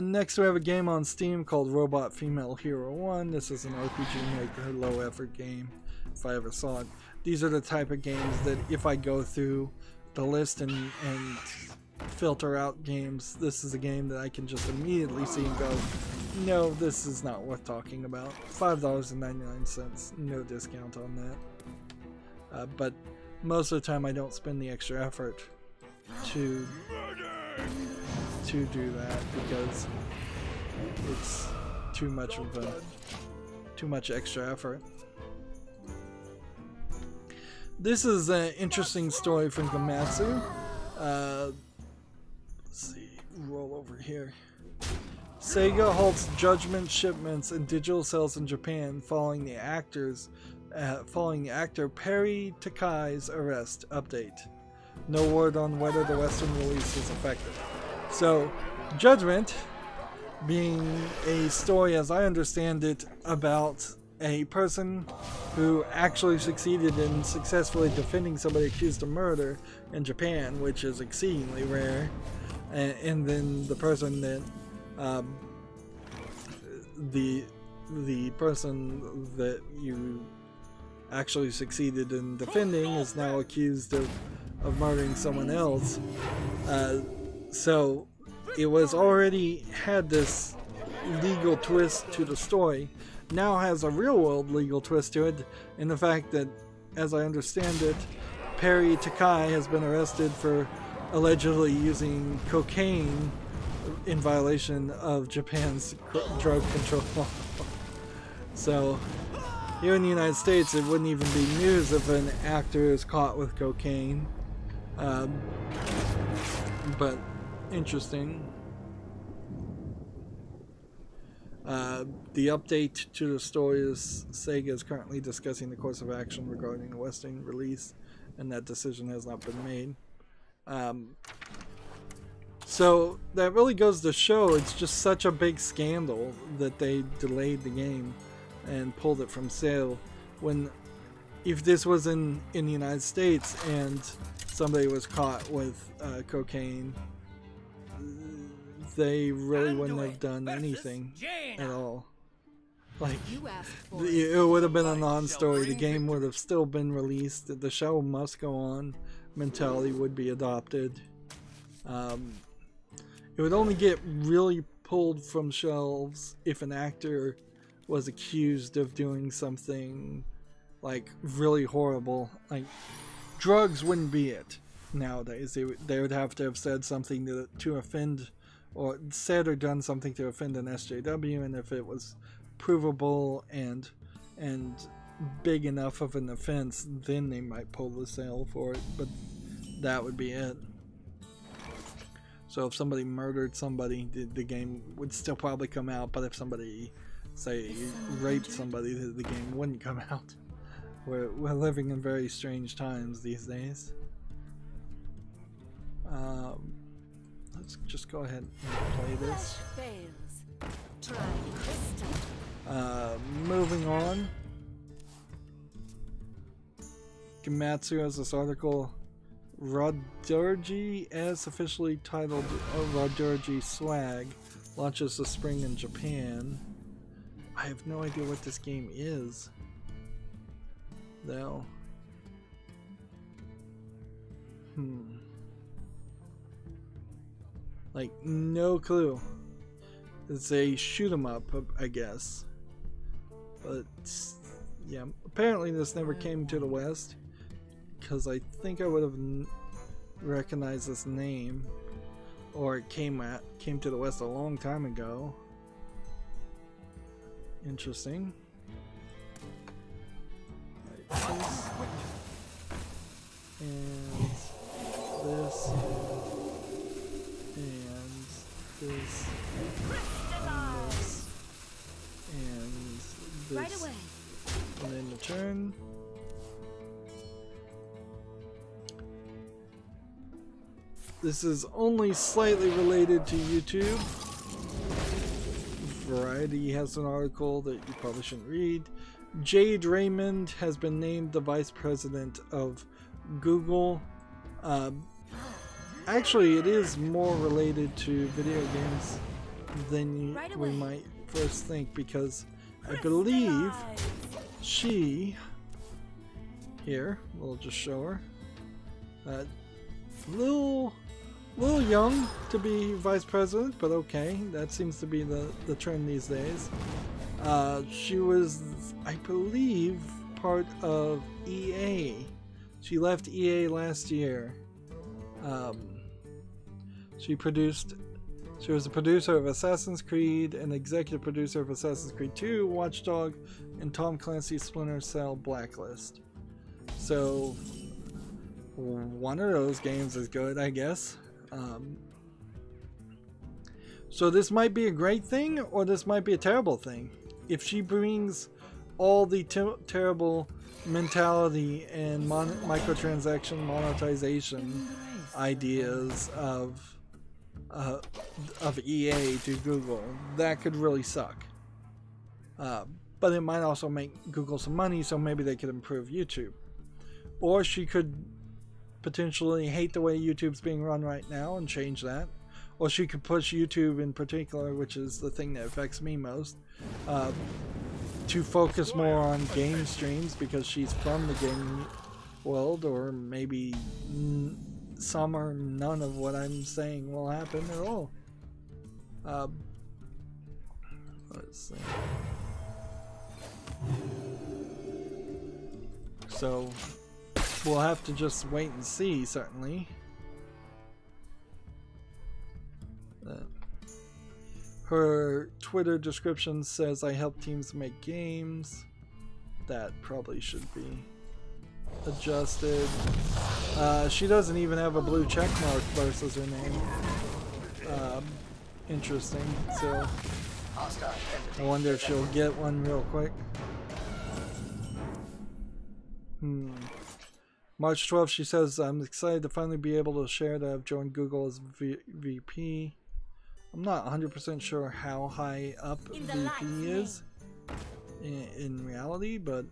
Next we have a game on Steam called Robot Female Hero 1. This is an RPG maker, low effort game, if I ever saw it. These are the type of games that if I go through the list and filter out games, this is a game that I can just immediately see and go, no, this is not worth talking about. $5.99, no discount on that. But most of the time I don't spend the extra effort to do that because it's too much extra effort. This is an interesting story from Gamatsu. Let's see, roll over here. Sega halts Judgment shipments and digital sales in Japan following the actor Perry Takai's arrest. Update. No word on whether the Western release is affected. So, Judgment being a story, as I understand it, about a person who actually succeeded in successfully defending somebody accused of murder in Japan, which is exceedingly rare, and then the person that the person that you actually succeeded in defending is now accused of murdering someone else. So it was already had this legal twist to the story, now has a real world legal twist to it in the fact that, as I understand it, Perry Takai has been arrested for allegedly using cocaine in violation of Japan's drug control law. So here in the United States it wouldn't even be news if an actor is caught with cocaine. But interesting. The update to the story is Sega is currently discussing the course of action regarding the Western release, and that decision has not been made. So that really goes to show it's just such a big scandal that they delayed the game and pulled it from sale. When if this was in the United States and somebody was caught with cocaine, they really wouldn't have done anything at all. Like, it would have been a non-story. The game would have still been released. The show must go on mentality would be adopted. It would only get really pulled from shelves if an actor was accused of doing something like really horrible. Like, drugs wouldn't be it nowadays. They would have to have said something to offend, or said or done something to offend an SJW, and if it was provable and big enough of an offense, then they might pull the sale for it, but that would be it. So if somebody murdered somebody, the game would still probably come out, but if somebody, say, raped somebody, the game wouldn't come out. We're living in very strange times these days. Let's just go ahead and play this. Moving on. Gamatsu has this article. Rodurgi, as officially titled Rodurgi Swag, launches this spring in Japan. I have no idea what this game is, though. Like, no clue. It's a shoot 'em up, I guess. But yeah, apparently this never came to the West, because I think I would have recognized this name, or it came to the West a long time ago. Interesting. Like this. And this. And this. And this. Right away. And then return. This is only slightly related to YouTube. Variety has an article that you probably shouldn't read. Jade Raymond has been named the vice president of Google. Actually, it is more related to video games than we might first think, because I believe she, here, we'll just show her, little young to be vice president, but okay, that seems to be the trend these days. She was, I believe, part of EA. She left EA last year. She was a producer of Assassin's Creed, an executive producer of Assassin's Creed 2, Watchdog, and Tom Clancy's Splinter Cell Blacklist. So, one of those games is good, I guess. So this might be a great thing, or this might be a terrible thing. If she brings all the terrible mentality and microtransaction monetization ideas of EA to Google, that could really suck. But it might also make Google some money, so maybe they could improve YouTube. Or she could potentially hate the way YouTube's being run right now and change that. Or she could push YouTube in particular, which is the thing that affects me most, to focus more on game streams because she's from the gaming world, or maybe some or none of what I'm saying will happen at all. Let's see. So we'll have to just wait and see, certainly. Her Twitter description says, I help teams make games. That probably should be adjusted. She doesn't even have a blue check mark versus her name. Interesting. So I wonder if she'll get one real quick. March 12th, she says, I'm excited to finally be able to share that I've joined Google as VP. I'm not 100% sure how high up VP is in reality, but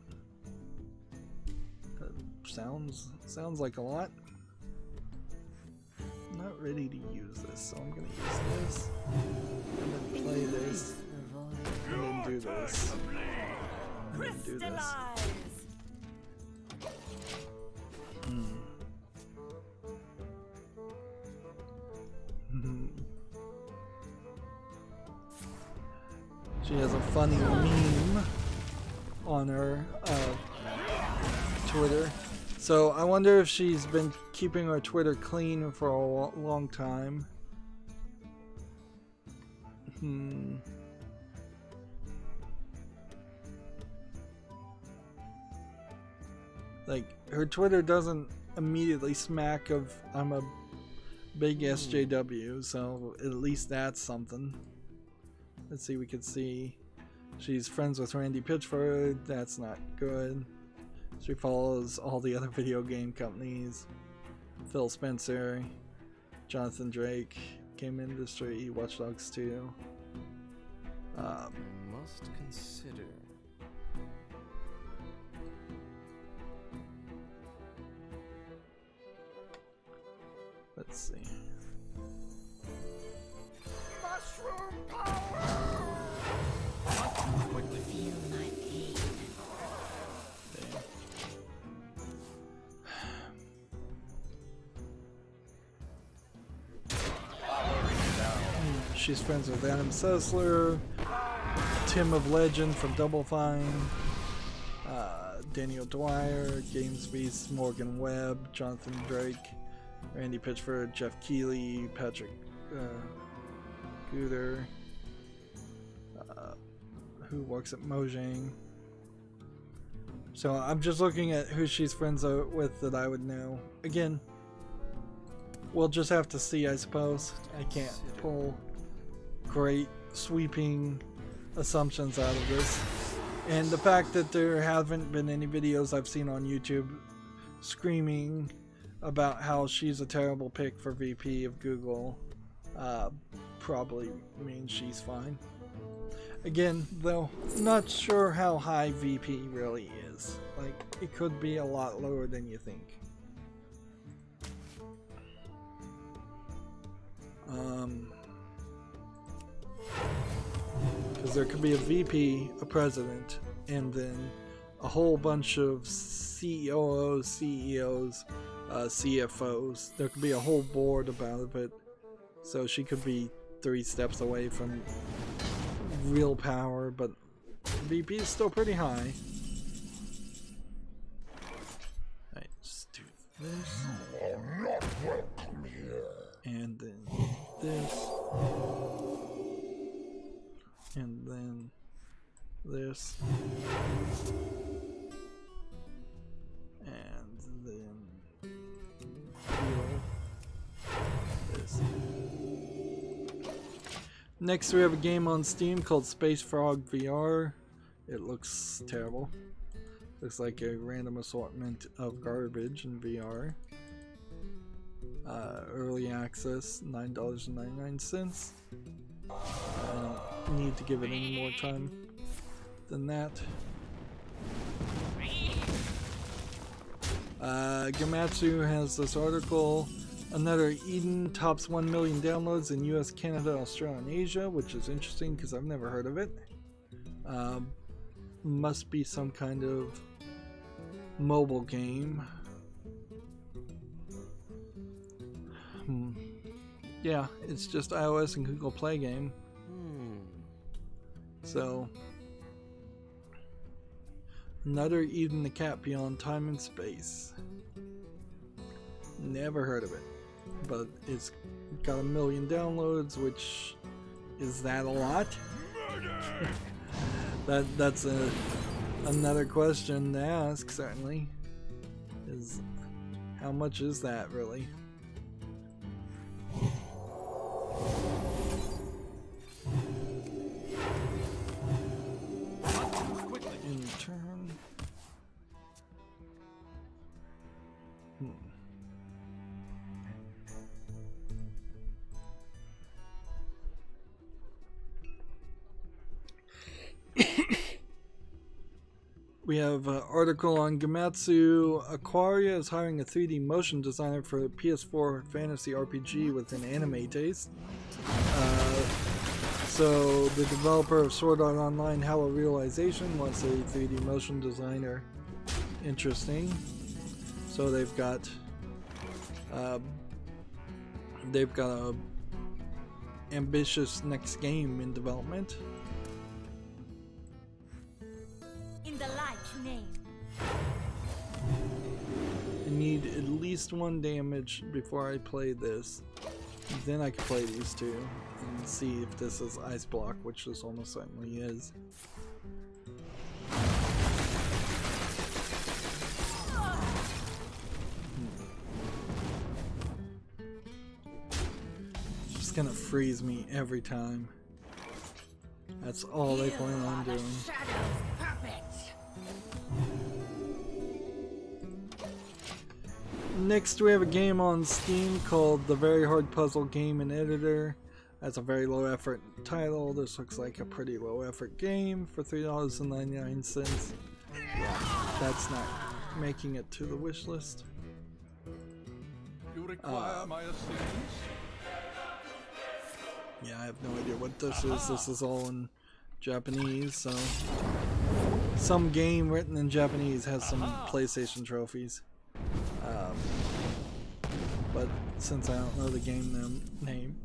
sounds like a lot. I'm not ready to use this, so I'm going to use this, and then play this, and then do this, and then do this. She has a funny meme on her Twitter. So I wonder if she's been keeping her Twitter clean for a long time. Like, her Twitter doesn't immediately smack of I'm a big SJW, so at least that's something. Let's see, we could see she's friends with Randy Pitchford. That's not good. She follows all the other video game companies. Phil Spencer, Jonathan Drake, Game Industry, Watch Dogs 2. Must consider. Let's see. Mushroom power! Feel my pain. she's friends with Adam Sessler, Tim of Legend from Double Fine, Daniel Dwyer, Games Beast, Morgan Webb, Jonathan Drake, Randy Pitchford, Jeff Keighley, Patrick Gooder, who works at Mojang. So I'm just looking at who she's friends with that I would know. Again, we'll just have to see, I suppose. I can't pull great sweeping assumptions out of this. And the fact that there haven't been any videos I've seen on YouTube screaming about how she's a terrible pick for VP of Google probably means she's fine. Again, though, not sure how high VP really is. Like, it could be a lot lower than you think. Because there could be a VP, a president, and then a whole bunch of COOs, CEOs, CFOs. There could be a whole board about it. So she could be 3 steps away from real power, but VP is still pretty high. Alright, just do this. You are not welcome here. And then this. And then this. And then heal this. Next we have a game on Steam called Space Frog VR. It looks terrible. Looks like a random assortment of garbage in VR. Early access, $9.99. I don't need to give it any more time than that. Gamatsu has this article. Another Eden tops 1 million downloads in US, Canada, Australia, and Asia, which is interesting because I've never heard of it. Must be some kind of mobile game. Yeah, it's just iOS and Google Play game. So, another Eden the Cat Beyond Time and Space. Never heard of it, but it's got 1 million downloads, which is that a lot? That's another question to ask. Certainly, is how much is that really? In turn. We have an article on Gamatsu. Aquaria is hiring a 3D motion designer for a PS4 fantasy RPG with an anime taste. So the developer of Sword Art Online Hollow Realization wants a 3D motion designer. Interesting. So they've got a ambitious next game in development. In the light name. I need at least 1 damage before I play this. Then I can play these two and see if this is Ice Block, which this almost certainly is. Just gonna freeze me every time. That's all they plan on doing. Next we have a game on Steam called The Very Hard Puzzle Game and Editor. That's a very low effort title. This looks like a pretty low effort game for $3.99. Yeah, that's not making it to the wish list. You require my assistance? Yeah, I have no idea what this is. This is all in Japanese, so some game written in Japanese has some PlayStation trophies. But since I don't know the game name,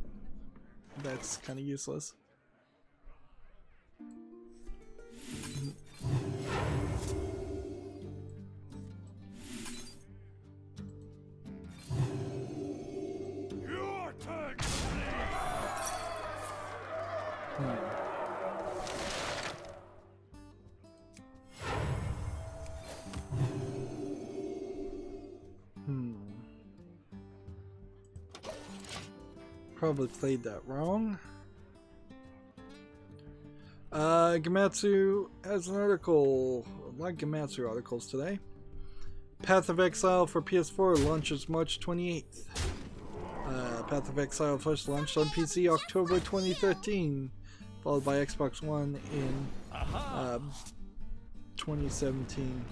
that's kind of useless. Your turn. Probably played that wrong. Gamatsu has an article. A lot of Gamatsu articles today. Path of Exile for PS4 launches March 28th. Path of Exile first launched on PC October 2013, followed by Xbox One in 2017.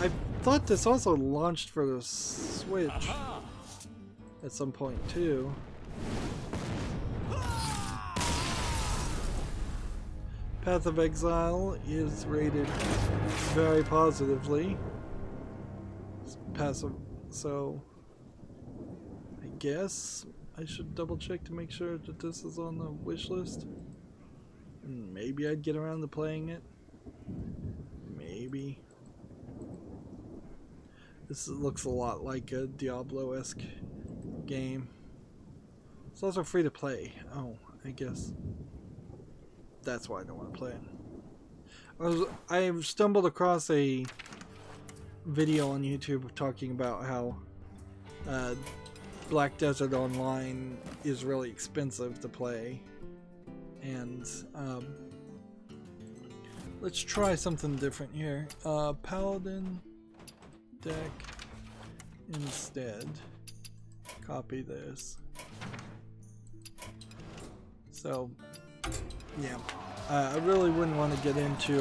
I thought this also launched for the Switch at some point too. Path of Exile is rated very positively. It's passive, so I guess I should double check to make sure that this is on the wish list. Maybe I'd get around to playing it. Maybe. This looks a lot like a Diablo-esque game. It's also free to play. Oh, I guess that's why I don't want to play it. I've stumbled across a video on YouTube talking about how Black Desert Online is really expensive to play, and let's try something different here. Paladin deck instead. Copy this. So yeah, I really wouldn't want to get into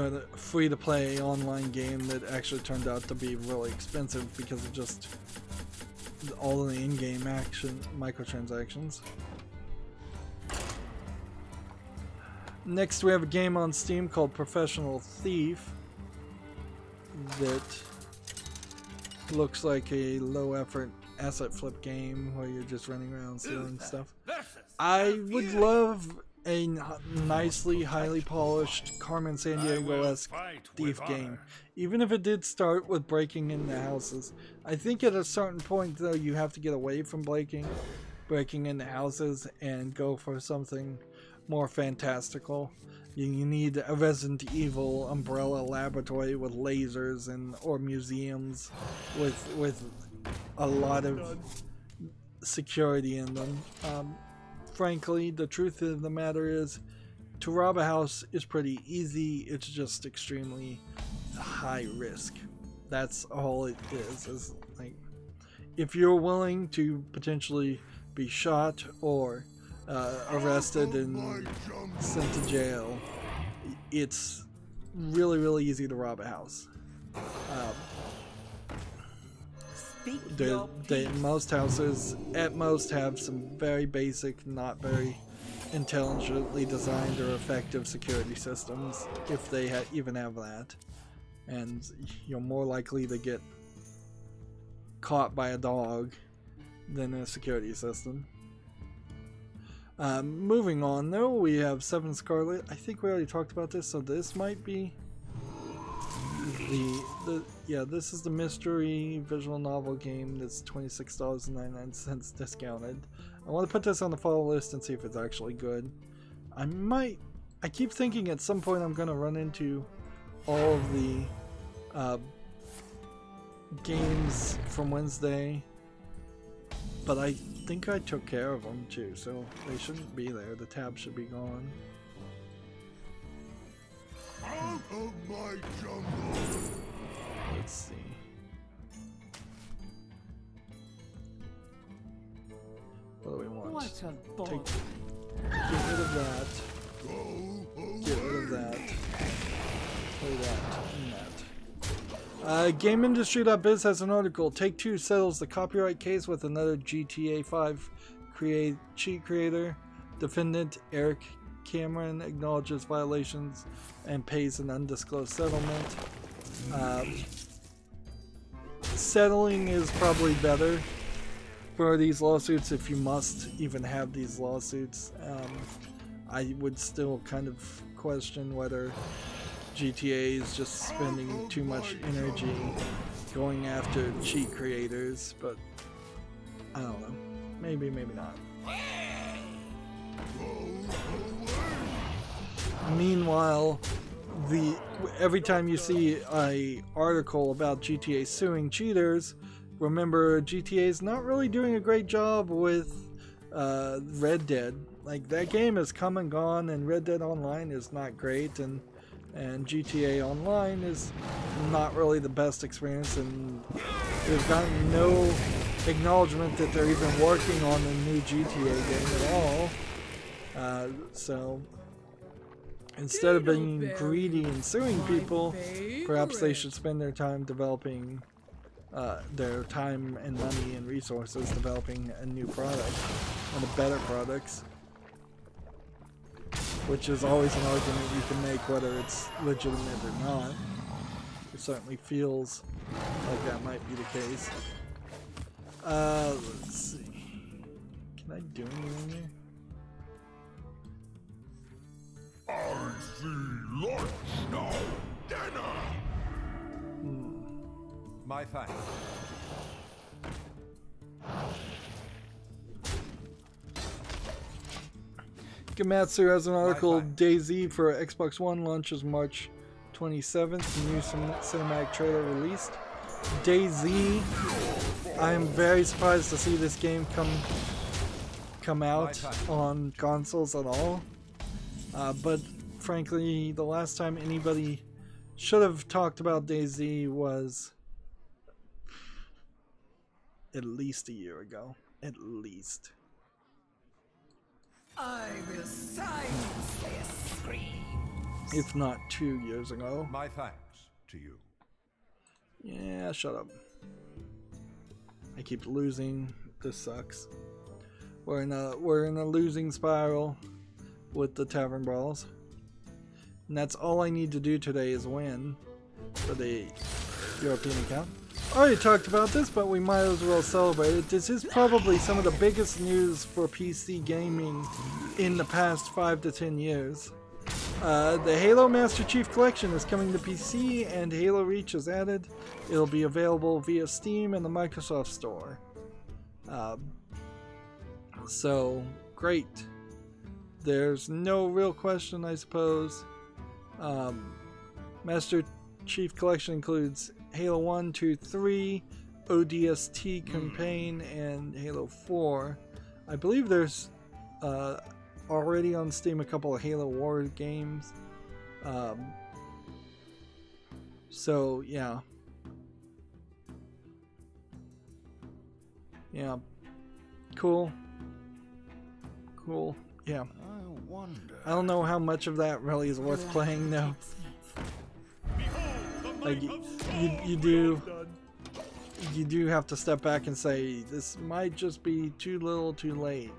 a free-to-play online game that actually turned out to be really expensive because of just all of the in-game action microtransactions. Next, we have a game on Steam called Professional Thief that looks like a low-effort asset flip game where you're just running around stealing stuff. I would love a nicely, highly polished Carmen Sandiego-esque thief game, even if it did start with breaking into houses. I think at a certain point, though, you have to get away from breaking into houses and go for something more fantastical. You need a Resident Evil umbrella laboratory with lasers or museums with a lot of security in them. Frankly, the truth of the matter is, to rob a house is pretty easy. It's just extremely high risk. That's all it is like, if you're willing to potentially be shot or arrested and sent to jail, it's really, really easy to rob a house. Most houses at most have some very basic, not very intelligently designed or effective security systems, if they even have that, and you're more likely to get caught by a dog than a security system. Moving on though, we have Seven Scarlet. I think we already talked about this, so this might be this is the mystery visual novel game that's $26.99 discounted. I want to put this on the follow list and see if it's actually good. I keep thinking at some point I'm going to run into all of the games from Wednesday, but I think I took care of them too, so they shouldn't be there. The tab should be gone. Out of my jungle. Let's see. What do we want? What a ball. Get rid of that. Get rid of that. Play that and that. GameIndustry.biz has an article. Take-Two settles the copyright case with another GTA 5 cheat creator. Defendant Eric Cameron acknowledges violations and pays an undisclosed settlement. Settling is probably better for these lawsuits if you must even have these lawsuits. I would still kind of question whether GTA is just spending too much energy going after cheat creators, but I don't know. Maybe, maybe not. Meanwhile, every time you see an article about GTA suing cheaters, remember GTA is not really doing a great job with Red Dead. Like, that game has come and gone, and Red Dead Online is not great, and GTA Online is not really the best experience, and they've gotten no acknowledgement that they're even working on a new GTA game at all. So instead of being greedy and suing people, perhaps they should spend their time developing their time and money and resources developing a new product and a better products, which is always an argument you can make whether it's legitimate or not. It certainly feels like that might be the case. Let's see. Can I do anything here? I see lunch now. Dinner. My thanks. Gamatsu has an article, DayZ for Xbox One launches March 27th, new cinematic trailer released. DayZ, I am very surprised to see this game come out on consoles at all. But frankly, the last time anybody should have talked about DayZ was at least a year ago. At least. I will silence their screams. If not 2 years ago. My thanks to you. Yeah, shut up. I keep losing. This sucks. We're in a losing spiral with the Tavern Brawls. And that's all I need to do today is win for the European account. I already talked about this, but we might as well celebrate it. This is probably some of the biggest news for PC gaming in the past 5 to 10 years. The Halo Master Chief Collection is coming to PC, and Halo Reach is added. It'll be available via Steam and the Microsoft Store. So, great. There's no real question, I suppose. Master Chief Collection includes Halo 1, 2, 3, ODST campaign, and Halo 4. I believe there's already on Steam a couple of Halo War games. So yeah. Yeah. Cool. Cool. Yeah. I don't know how much of that really is worth playing though. Like you do have to step back and say this might just be too little too late.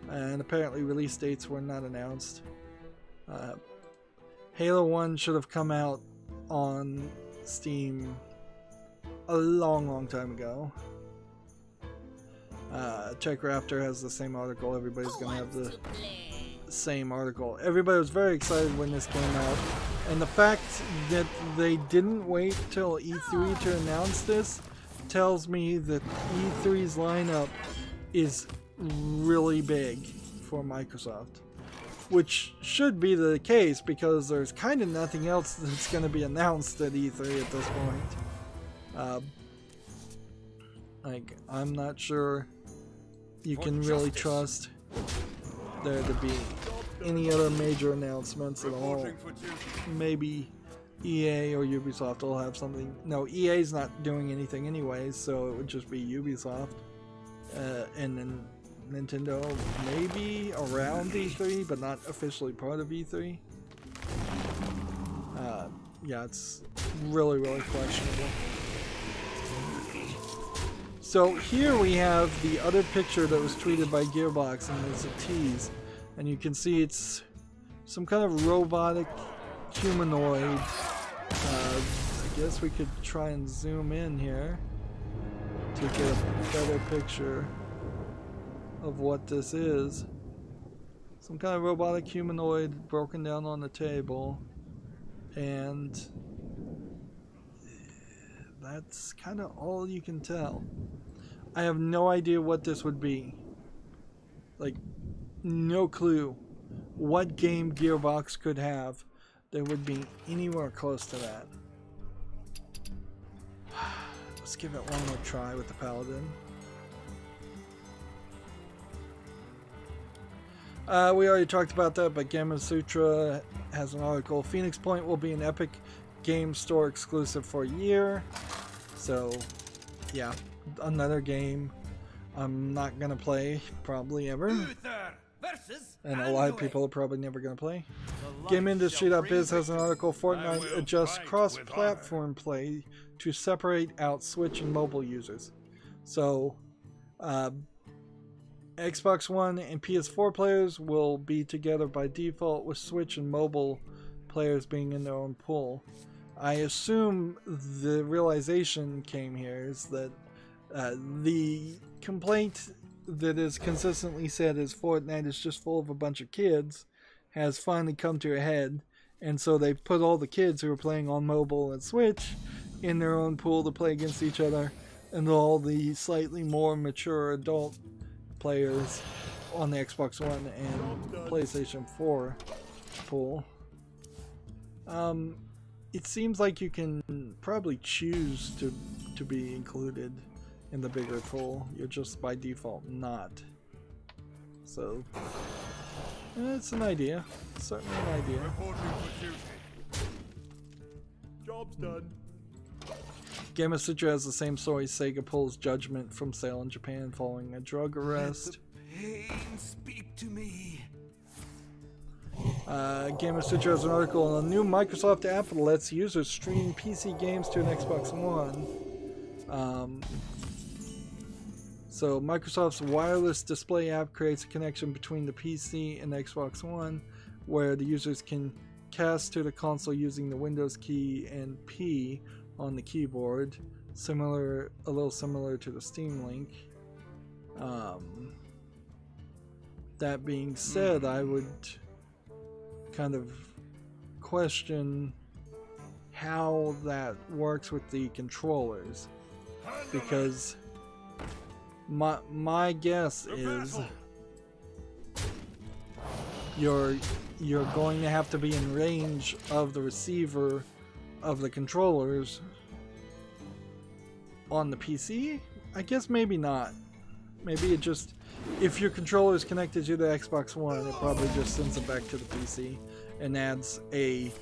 And apparently release dates were not announced. Halo 1 should have come out on Steam a long time ago. Czech Raptor has the same article. Everybody's gonna have the same article. Everybody was very excited when this came out, and the fact that they didn't wait till E3 to announce this tells me that E3's lineup is really big for Microsoft, which should be the case because there's kind of nothing else that's going to be announced at E3 at this point. Like, I'm not sure you can really trust there to be any other major announcements at all. Maybe EA or Ubisoft will have something. No, EA's not doing anything anyways, so it would just be Ubisoft. And then Nintendo maybe around E3, but not officially part of E3. Yeah, it's really questionable. So here we have the other picture that was tweeted by Gearbox, and it's a tease. And you can see it's some kind of robotic humanoid guess we could try and zoom in here to get a better picture of what this is. Some kind of robotic humanoid broken down on the table, and that's kind of all you can tell. I have no idea what this would be. Like, no clue what game Gearbox could have that would be anywhere close to that. Let's give it one more try with the Paladin. We already talked about that, but Gamma Sutra has an article. Phoenix Point will be an Epic Game Store exclusive for a year. So, yeah, another game I'm not gonna play probably ever. And a lot of people are probably never gonna play. GameIndustry.biz has an article. Fortnite adjusts cross-platform play to separate out Switch and mobile users. So, Xbox One and PS4 players will be together by default, with Switch and mobile players being in their own pool. I assume the realization came here is that the complaint that is consistently said is Fortnite is just full of a bunch of kids has finally come to a head, and so they put all the kids who are playing on mobile and Switch in their own pool to play against each other, and all the slightly more mature adult players on the Xbox One and PlayStation 4 pool. It seems like you can probably choose to be included in the bigger pool. You're just by default not. So it's an idea. It's certainly an idea. Job's done. Gamma Sutra has the same story. Sega pulls judgment from sale in Japan following a drug arrest. Let the pain speak to me. Gamma Sutra has an article on a new Microsoft app that lets users stream PC games to an Xbox One. So Microsoft's wireless display app creates a connection between the PC and the Xbox One, where the users can cast to the console using the Windows key and P on the keyboard, a little similar to the Steam Link. That being said, I would kind of question how that works with the controllers, because my guess is you're going to have to be in range of the receiver of the controllers on the PC. I guess maybe not. Maybe it just, if your controller is connected to the Xbox One, it probably just sends it back to the PC and adds a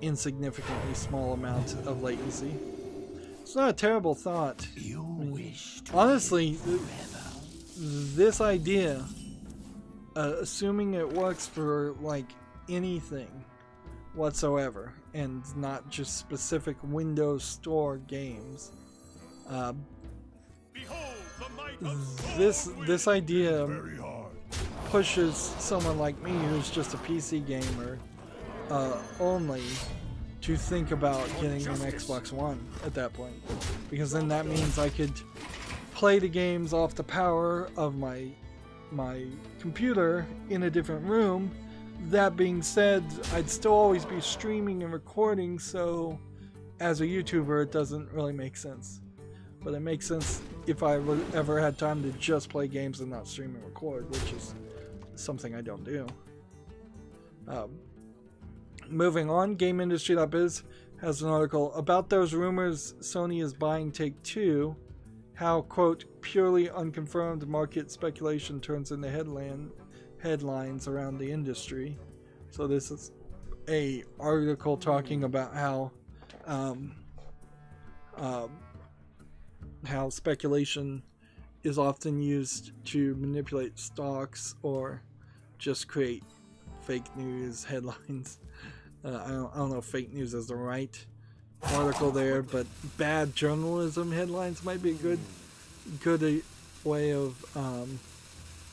insignificantly small amount of latency. It's not a terrible thought. Honestly, this idea, assuming it works for like anything whatsoever and not just specific Windows Store games, this idea pushes someone like me, who's just a PC gamer only, to think about getting an Xbox One at that point, because then that means I could play the games off the power of my computer in a different room. That being said, I'd still always be streaming and recording, so as a YouTuber it doesn't really make sense. But it makes sense if I ever had time to just play games and not stream and record, which is something I don't do. Moving on, GameIndustry.biz has an article about those rumors Sony is buying Take-Two, how, quote, purely unconfirmed market speculation turns into headlines around the industry. So this is a article talking about how speculation is often used to manipulate stocks or just create fake news headlines. I don't know if fake news is the right article there, but bad journalism headlines might be a good way of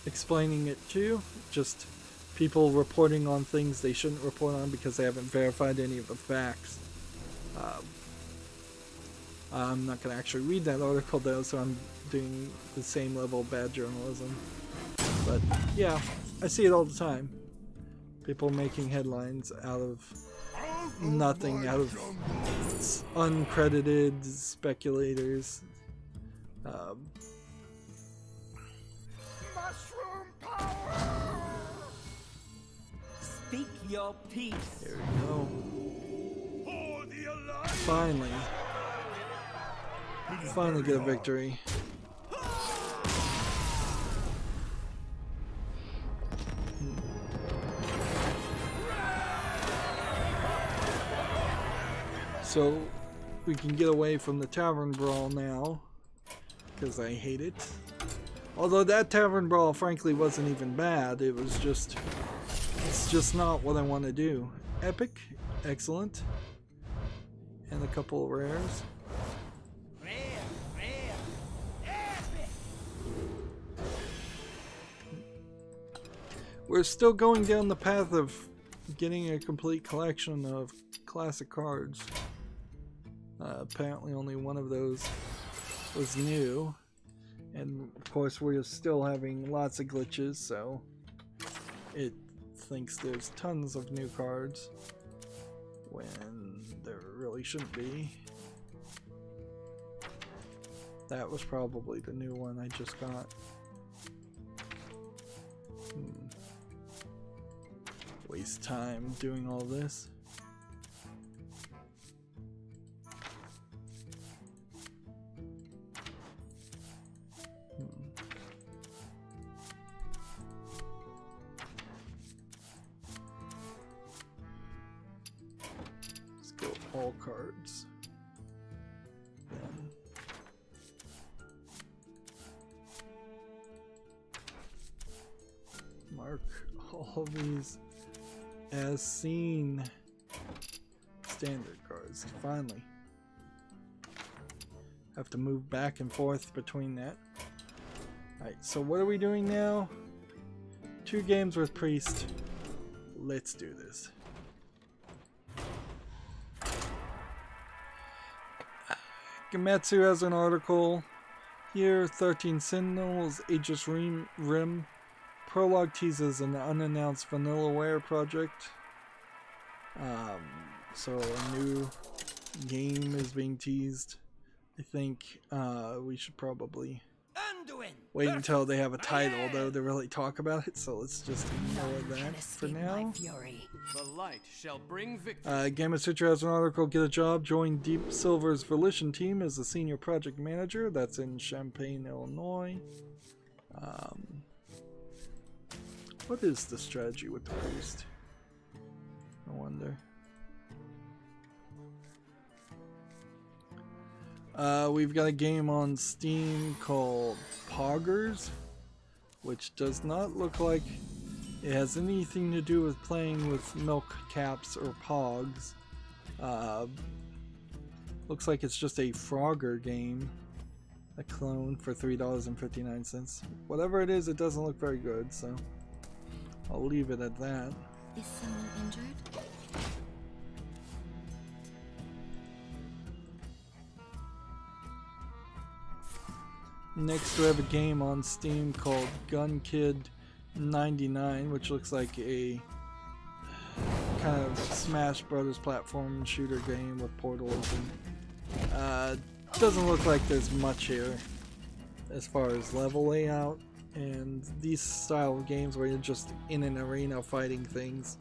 explaining it too. Just people reporting on things they shouldn't report on because they haven't verified any of the facts. I'm not going to actually read that article though, so I'm doing the same level of bad journalism. But yeah, I see it all the time. People making headlines out of nothing, out of uncredited speculators. Mushroom power! Speak your peace. There we go. For the Alliance! Finally get a victory. So we can get away from the tavern brawl now, because I hate it. Although that tavern brawl frankly wasn't even bad, it's just not what I want to do. Epic, excellent, and a couple of rares. We're still going down the path of getting a complete collection of classic cards. Apparently only one of those was new, and of course we're still having lots of glitches, so it thinks there's tons of new cards when there really shouldn't be. That was probably the new one I just got. Waste time doing all this. Let's go all cards. Then. Mark all these as seen. Standard cards. Finally. Have to move back and forth between that. Alright, so what are we doing now? 2 games with Priest. Let's do this. Gametsu has an article here. 13 Sentinels, Aegis Rim. Prologue teases an unannounced Vanillaware project. So a new game is being teased. I think we should probably wait until they have a title though to really talk about it, so let's just ignore that for now. The light shall bring victory. Gamma Sutra has an article, get a job, join Deep Silver's Volition team as a senior project manager. That's in Champaign, Illinois. What is the strategy with the Priest? I wonder. We've got a game on Steam called Poggers, which does not look like it has anything to do with playing with milk caps or pogs. Looks like it's just a Frogger game, a clone for $3.59. Whatever it is, it doesn't look very good, so I'll leave it at that. Is someone injured? Next we have a game on Steam called Gun Kid 99, which looks like a kind of Smash Brothers platform shooter game with portals, and doesn't look like there's much here as far as level layout, and these style of games where you're just in an arena fighting things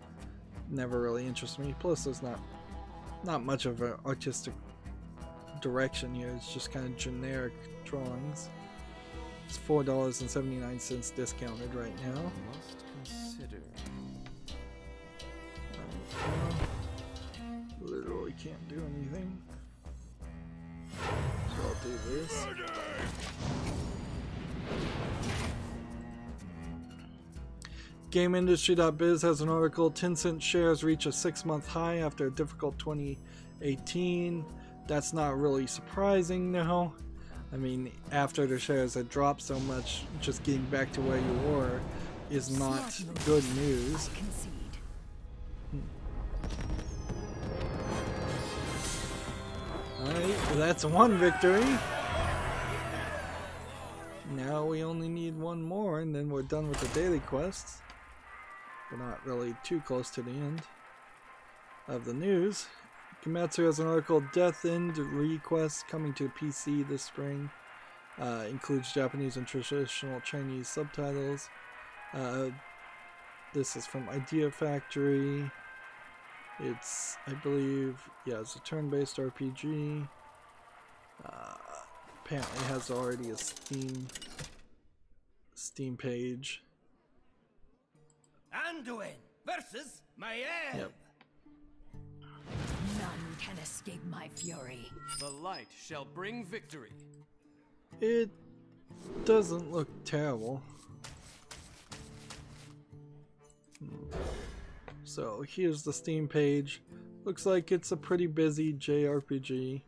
never really interest me. Plus there's not much of an artistic direction here, it's just kind of generic drawings. It's $4.79 discounted right now. Must consider. Literally can't do anything. So I'll do this. GameIndustry.biz has an article, Tencent shares reach a 6-month high after a difficult 2018. That's not really surprising now. I mean, after the shares had dropped so much, just getting back to where you were is not good news. Alright. That's one victory. Now we only need one more and then we're done with the daily quests. We're not really too close to the end of the news. Komatsu has an article, Death End Request coming to PC this spring. Includes Japanese and traditional Chinese subtitles. This is from Idea Factory. It's, I believe, yeah, it's a turn-based RPG. Apparently has already a Steam page. Anduin versus Mael. Yep. None can escape my fury. The light shall bring victory. It doesn't look terrible. So here's the Steam page. Looks like it's a pretty busy JRPG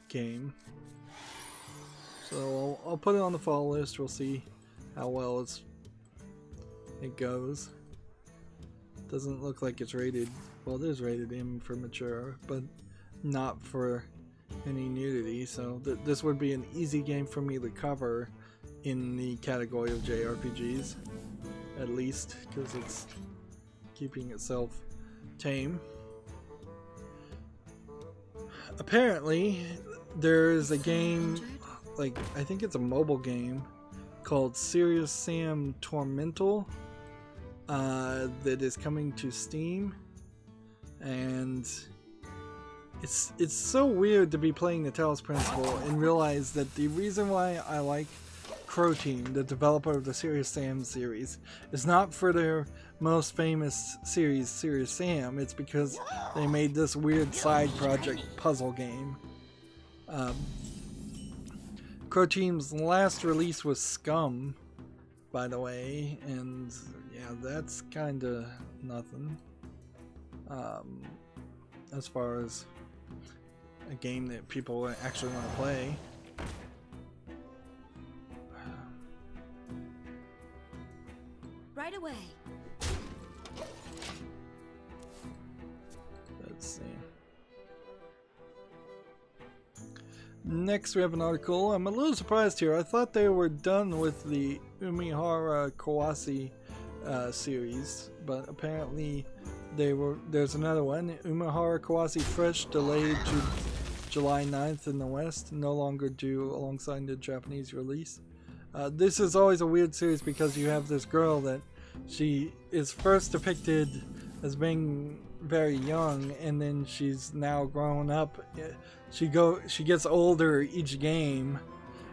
game. So I'll put it on the follow list. We'll see how well it goes. Doesn't look like it's rated. Well, it is rated M for mature, but not for any nudity. So this would be an easy game for me to cover in the category of JRPGs, at least, because it's keeping itself tame. Apparently, there's a game, like, I think it's a mobile game called Serious Sam Tormental that is coming to Steam, and it's so weird to be playing the Talos Principle and realize that the reason why I like Crow Team, the developer of the Serious Sam series, is not for their most famous series, Serious Sam. It's because they made this weird side project puzzle game. Crow Team's last release was Scum, by the way, and yeah, that's kinda nothing. As far as a game that people actually want to play. Right away. Let's see. Next we have an article. I'm a little surprised here. I thought they were done with the Umihara Kawase series, but apparently there's another one. Umihara Kawase Fresh delayed to July 9th in the West, no longer due alongside the Japanese release. This is always a weird series because you have this girl that she is first depicted as being very young, and then she's now grown up. She gets older each game,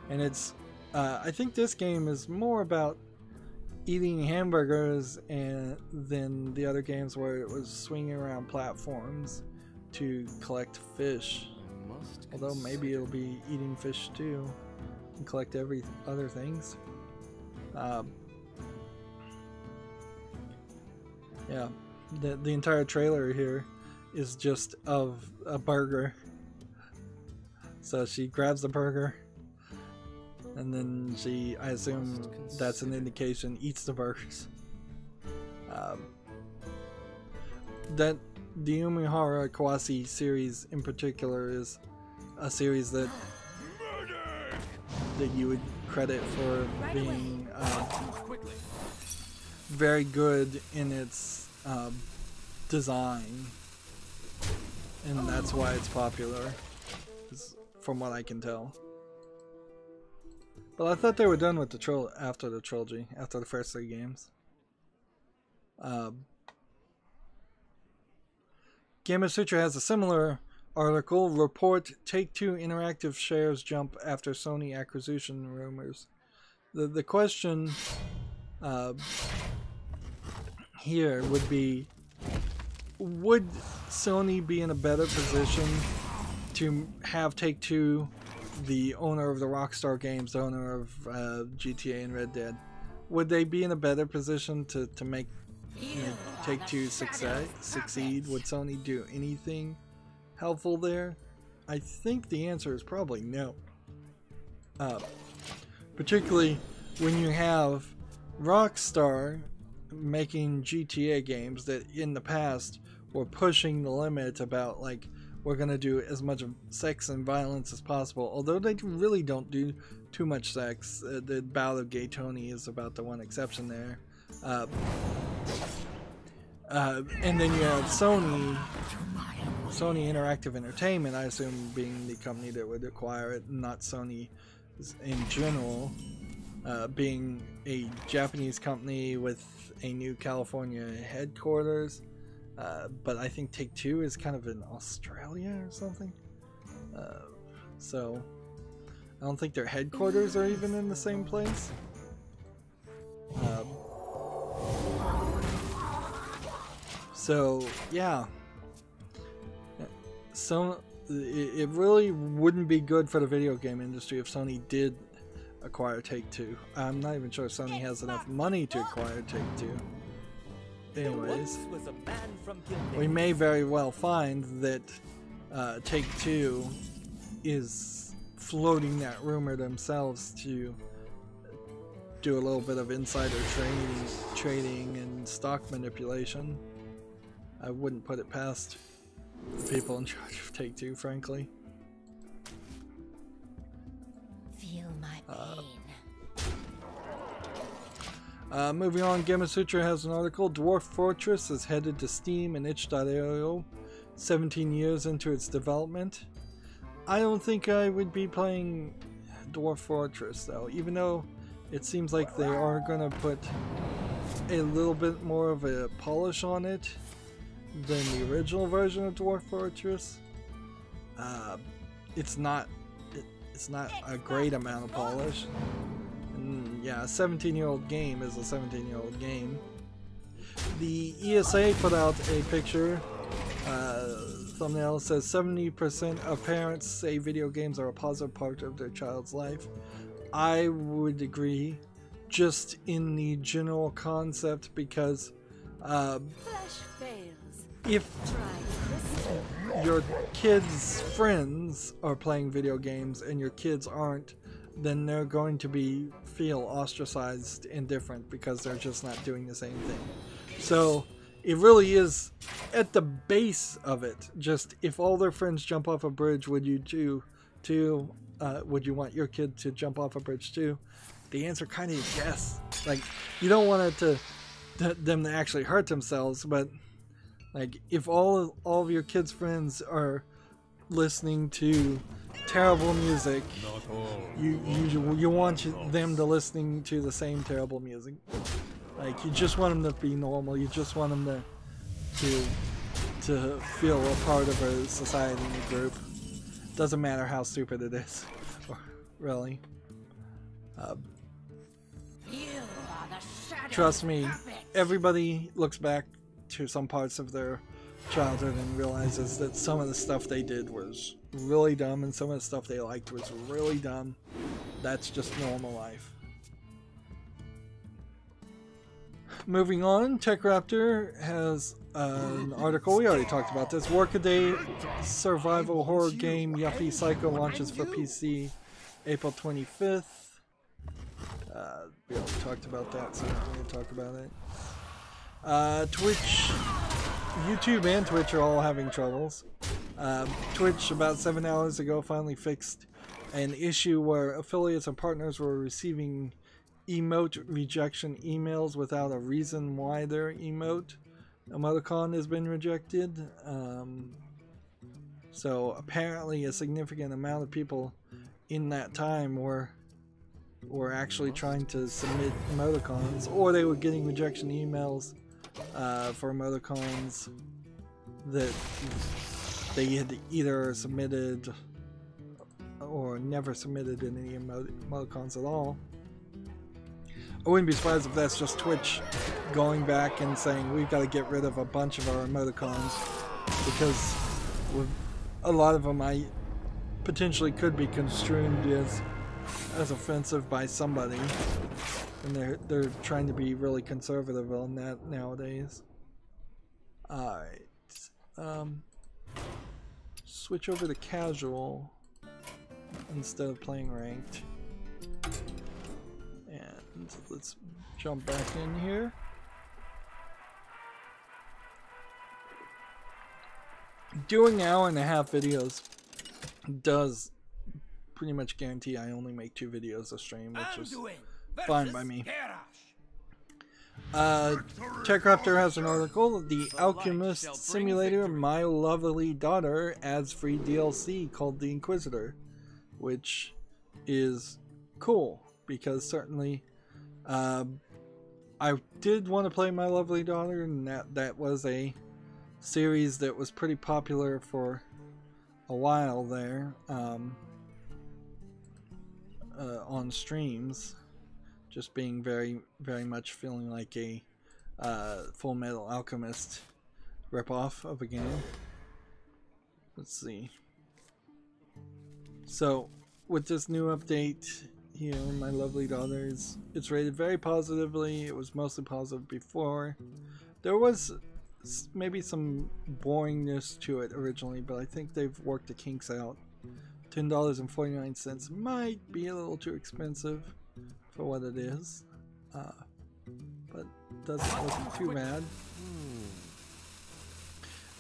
and it's I think this game is more about eating hamburgers than the other games where it was swinging around platforms to collect fish. Although maybe it'll be eating fish too and collect every other things. Yeah, the entire trailer here is just of a burger. So she grabs the burger, and then she, I assume that's an indication, eats the burgers. That the Umihara Kawase series in particular is a series that you would credit for being very good in its design, and that's why it's popular, from what I can tell. But I thought they were done with the after the trilogy, after the first 3 games. Gamasutra has a similar article. Report Take-Two Interactive shares jump after Sony acquisition rumors. The question here would be, would Sony be in a better position to have Take-Two, the owner of the Rockstar games, the owner of GTA and Red Dead, would they be in a better position to make Take-Two succeed? Would Sony do anything helpful there? I think the answer is probably no. Particularly when you have Rockstar making GTA games that in the past were pushing the limit about, like, we're gonna do as much of sex and violence as possible. Although they really don't do too much sex. The Bout of Gay Tony is about the one exception there. And then you have Sony Interactive Entertainment, I assume being the company that would acquire it, not Sony in general, being a Japanese company with a new California headquarters. But I think Take-Two is kind of in Australia or something. So I don't think their headquarters are even in the same place. So yeah, so it really wouldn't be good for the video game industry if Sony did acquire Take-Two. I'm not even sure Sony has enough money to acquire Take-Two. Anyways, we may very well find that Take-Two is floating that rumor themselves to do a little bit of insider trading and stock manipulation. I wouldn't put it past the people in charge of Take-Two, frankly. Feel my pain. Moving on, Gamasutra has an article. Dwarf Fortress is headed to Steam and itch.io 17 years into its development. I don't think I would be playing Dwarf Fortress though, even though it seems like they are going to put a little bit more of a polish on it than the original version of Dwarf Fortress. It's not a great amount of polish. And yeah, a 17-year-old game is a 17-year-old game. The ESA put out a picture. Thumbnail says 70% of parents say video games are a positive part of their child's life. I would agree, just in the general concept, because if your kids' friends are playing video games and your kids aren't, then they're going to feel ostracized and different because they're just not doing the same thing. So it really is at the base of it. Just if all their friends jump off a bridge, would you would you want your kid to jump off a bridge too? The answer kind of is yes. Like, you don't want them to actually hurt themselves, but like, if all of your kids' friends are listening to terrible music, you want them to listening to the same terrible music. Like, you just want them to be normal. You just want them to feel a part of a society and a group. Doesn't matter how stupid it is, really. Trust me, everybody looks back to some parts of their childhood and realizes that some of the stuff they did was really dumb and some of the stuff they liked was really dumb. That's just normal life. Moving on, TechRaptor has an article. We already talked about this. Workaday survival horror game Yuppie Psycho launches for PC April 25th. We already talked about that, so I'm not going to talk about it. Twitch, YouTube and Twitch are all having troubles. Twitch about 7 hours ago finally fixed an issue where affiliates and partners were receiving emote rejection emails without a reason why their emoticon has been rejected. So apparently a significant amount of people in that time were actually trying to submit emoticons, or they were getting rejection emails for emoticons that they had either submitted or never submitted in any emoticons at all. I wouldn't be surprised if that's just Twitch going back and saying we've got to get rid of a bunch of our emoticons, because a lot of them potentially could be construed as offensive by somebody, and they're trying to be really conservative on that nowadays. Alright, switch over to casual instead of playing ranked, and let's jump back in here. doing hour-and-a-half videos does pretty much guarantee I only make 2 videos a stream, which is fine by me. TechRaptor has an article. The Alchemist Simulator My Lovely Daughter adds free DLC called The Inquisitor, which is cool because certainly I did want to play My Lovely Daughter, and that was a series that was pretty popular for a while there on streams, just being very much feeling like a Full Metal Alchemist ripoff of a game. Let's see. So with this new update here, My Lovely Daughter, it's rated very positively. It was mostly positive before. There was maybe some boringness to it originally, but I think they've worked the kinks out. $10.49 might be a little too expensive for what it is, but doesn't look too bad.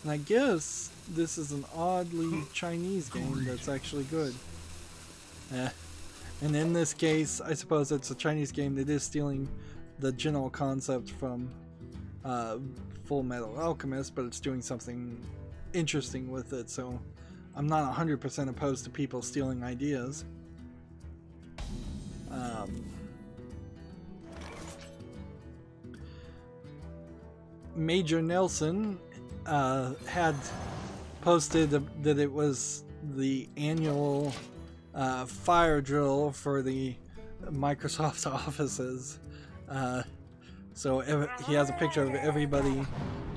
And I guess this is an oddly Chinese game that's actually good. And in this case, I suppose it's a Chinese game that is stealing the general concept from Full Metal Alchemist, but it's doing something interesting with it, so I'm not 100% opposed to people stealing ideas. Major Nelson had posted that it was the annual fire drill for the Microsoft offices. So he has a picture of everybody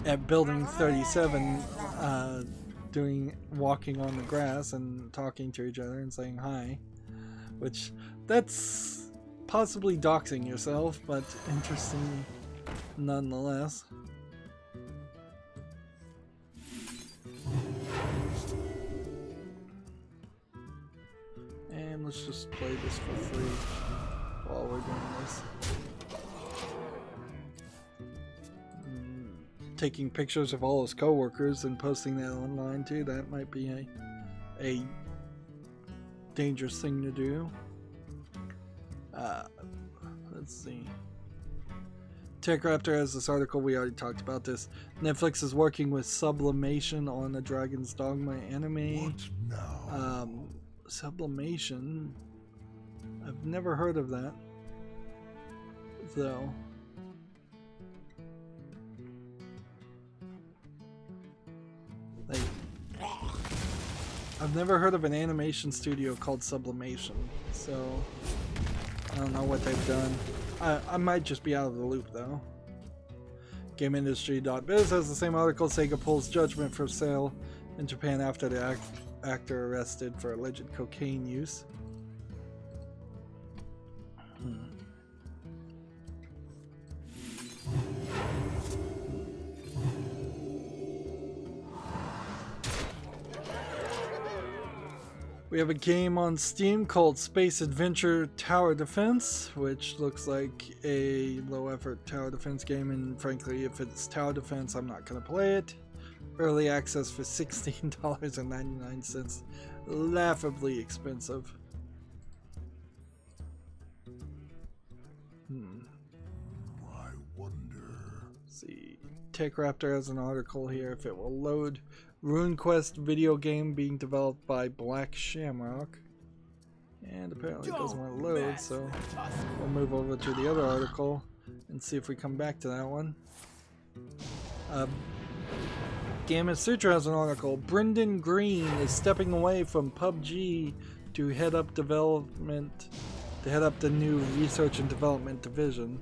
at Building 37 walking on the grass and talking to each other and saying hi, which that's possibly doxing yourself, but interesting nonetheless. And let's just play this for free while we're doing this. Taking pictures of all his coworkers and posting that online too, that might be a dangerous thing to do. Let's see. TechRaptor has this article, we already talked about this. Netflix is working with Sublimation on the Dragon's Dogma anime. What now? Sublimation? I've never heard of that, though. I've never heard of an animation studio called Sublimation, so I don't know what they've done. I might just be out of the loop though. GameIndustry.biz has the same article. Sega pulls Judgment for sale in Japan after the actor arrested for alleged cocaine use. We have a game on Steam called Space Adventure Tower Defense, which looks like a low-effort tower defense game, and frankly, if it's tower defense, I'm not going to play it. Early access for $16.99. Laughably expensive. I wonder. Let's see. TechRaptor has an article here if it will load. RuneQuest video game being developed by Black Shamrock, and apparently it doesn't want to load, so we'll move over to the other article and see if we come back to that one. Gamut Sutra has an article. Brendan Green is stepping away from PUBG to head up development, to head up the new research and development division.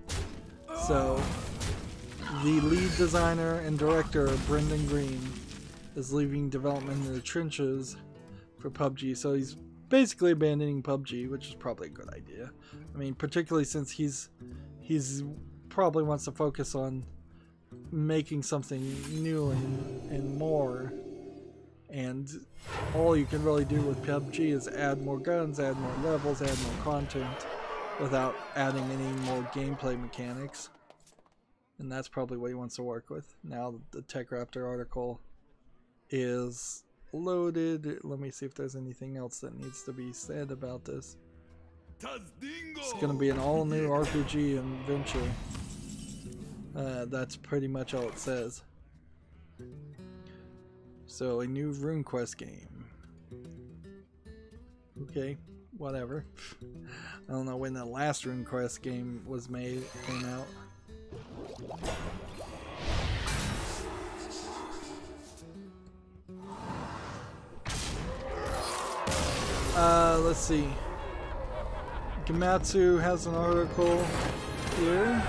So the lead designer and director, Brendan Green, is leaving development in the trenches for PUBG, so he's basically abandoning PUBG, which is probably a good idea. I mean, particularly since he's probably wants to focus on making something new and more, and all you can really do with PUBG is add more guns, add more levels, add more content without adding any more gameplay mechanics, and that's probably what he wants to work with. Now the TechRaptor article is loaded. Let me see if there's anything else that needs to be said about this. It's going to be an all new RPG adventure. That's pretty much all it says. So a new RuneQuest game. Okay, whatever. I don't know when the last RuneQuest game was came out. Let's see. Gamatsu has an article here.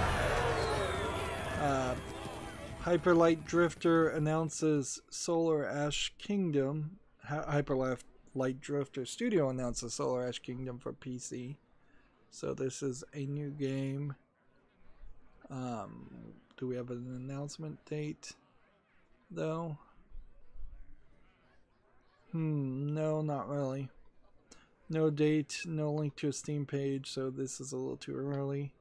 Hyperlight Drifter announces Solar Ash Kingdom. Hyperlight Drifter Studio announces Solar Ash Kingdom for PC. So this is a new game. Do we have an announcement date though? No, not really. No date, no link to a Steam page, so this is a little too early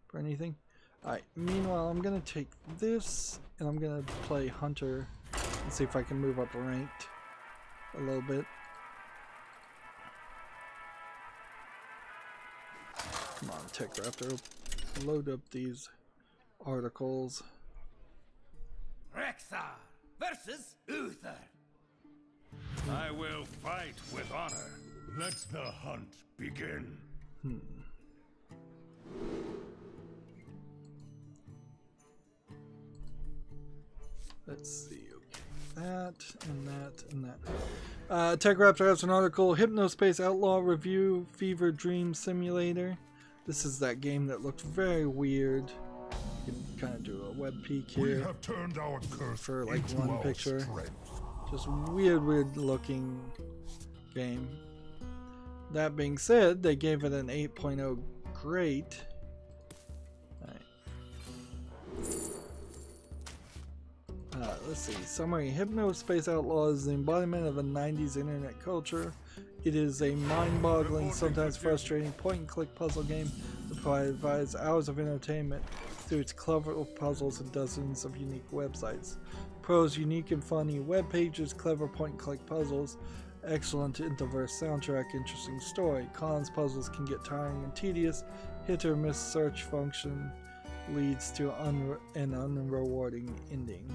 for anything. Alright, meanwhile, I'm going to take this and I'm going to play Hunter and see if I can move up ranked a little bit. Come on, Tech Raptor, load up these articles. Rexar versus Uther. I will fight with honor. Let the hunt begin. Let's see. Okay, that and that and that. Tech Raptor has an article. Hypnospace Outlaw Review Fever Dream Simulator. This is that game that looked very weird. You can kind of do a web peek here. We have turned our curse for like into one our picture. strength. Just weird looking game. That being said, they gave it an 8.0 great. Let's see. Summary. Hypnospace Outlaw is the embodiment of a 90s internet culture. It is a mind-boggling, sometimes frustrating point-and-click puzzle game that provides hours of entertainment through its clever puzzles and dozens of unique websites. Pros: unique and funny web pages, clever point-and-click puzzles, excellent and diverse soundtrack, interesting story. Cons: puzzles can get tiring and tedious. Hit or miss search function leads to an unrewarding ending.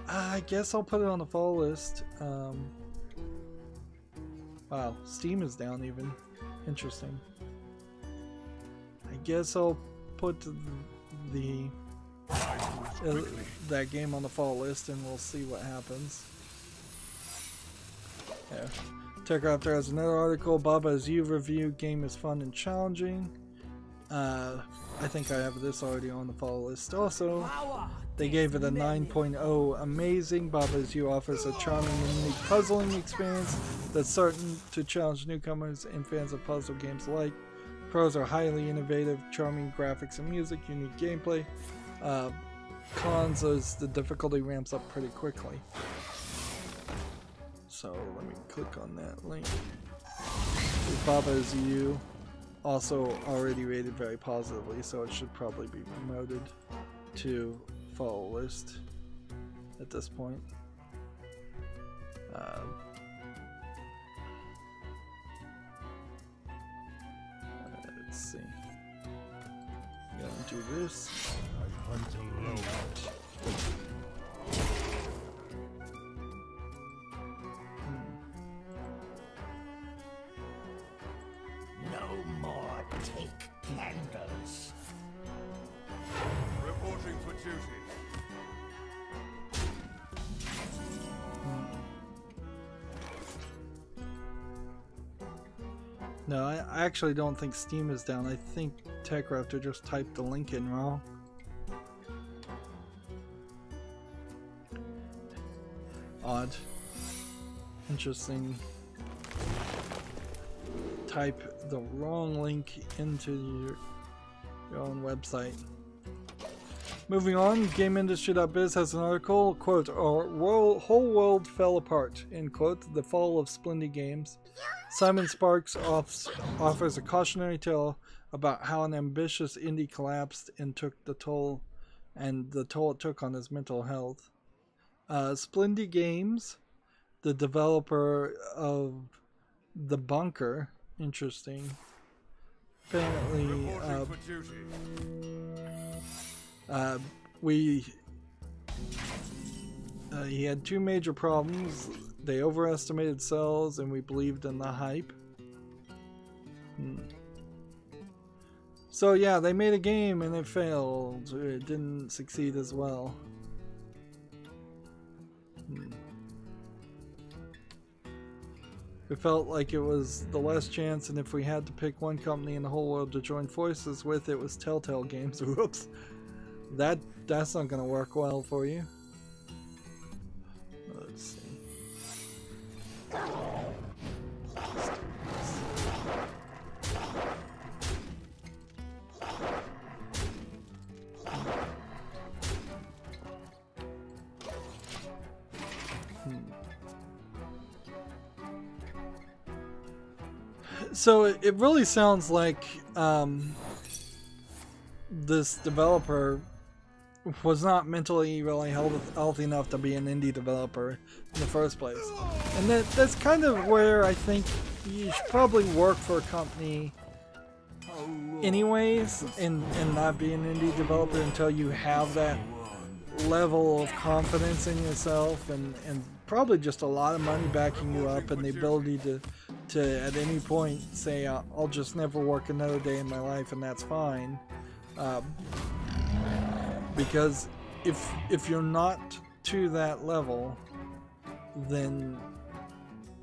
I guess I'll put it on the fall list. Wow, Steam is down even. Interesting. I guess I'll put that game on the fall list and we'll see what happens. Yeah. Tech Raptor has another article. Baba Is You review. Game is fun and challenging. I think I have this already on the fall list also. They gave it a 9.0 amazing. Baba Is You offers a charming and unique puzzling experience that's certain to challenge newcomers and fans of puzzle games alike. Pros are highly innovative, charming graphics and music, unique gameplay. Cons is the difficulty ramps up pretty quickly. So let me click on that link. Baba Is You also already rated very positively, so it should probably be promoted to fall list at this point. Let's see. I'm gonna do this. I hunt alone. No more take candles. Reporting for duty. No, I actually don't think Steam is down. I think Tech Raptor just typed the link in wrong. Odd. Interesting. Type the wrong link into your own website. Moving on, GameIndustry.biz has an article, quote, "Our whole world fell apart," end quote, the fall of Splendid Games. Simon Sparks offers a cautionary tale about how an ambitious indie collapsed and took the toll it took on his mental health. Splendid Games, the developer of The Bunker. Interesting. Apparently, he had two major problems. They overestimated sales, and we believed in the hype. So yeah, they made a game and it failed. It didn't succeed as well. We felt like it was the last chance, and if we had to pick one company in the whole world to join forces with, it was Telltale Games. Whoops. That's not gonna work well for you. Let's see. So it really sounds like this developer was not mentally really healthy enough to be an indie developer in the first place. And that's kind of where I think you should probably work for a company anyways and not be an indie developer until you have that level of confidence in yourself and probably just a lot of money backing you up and the ability to at any point say I'll just never work another day in my life and that's fine. Because if you're not to that level, then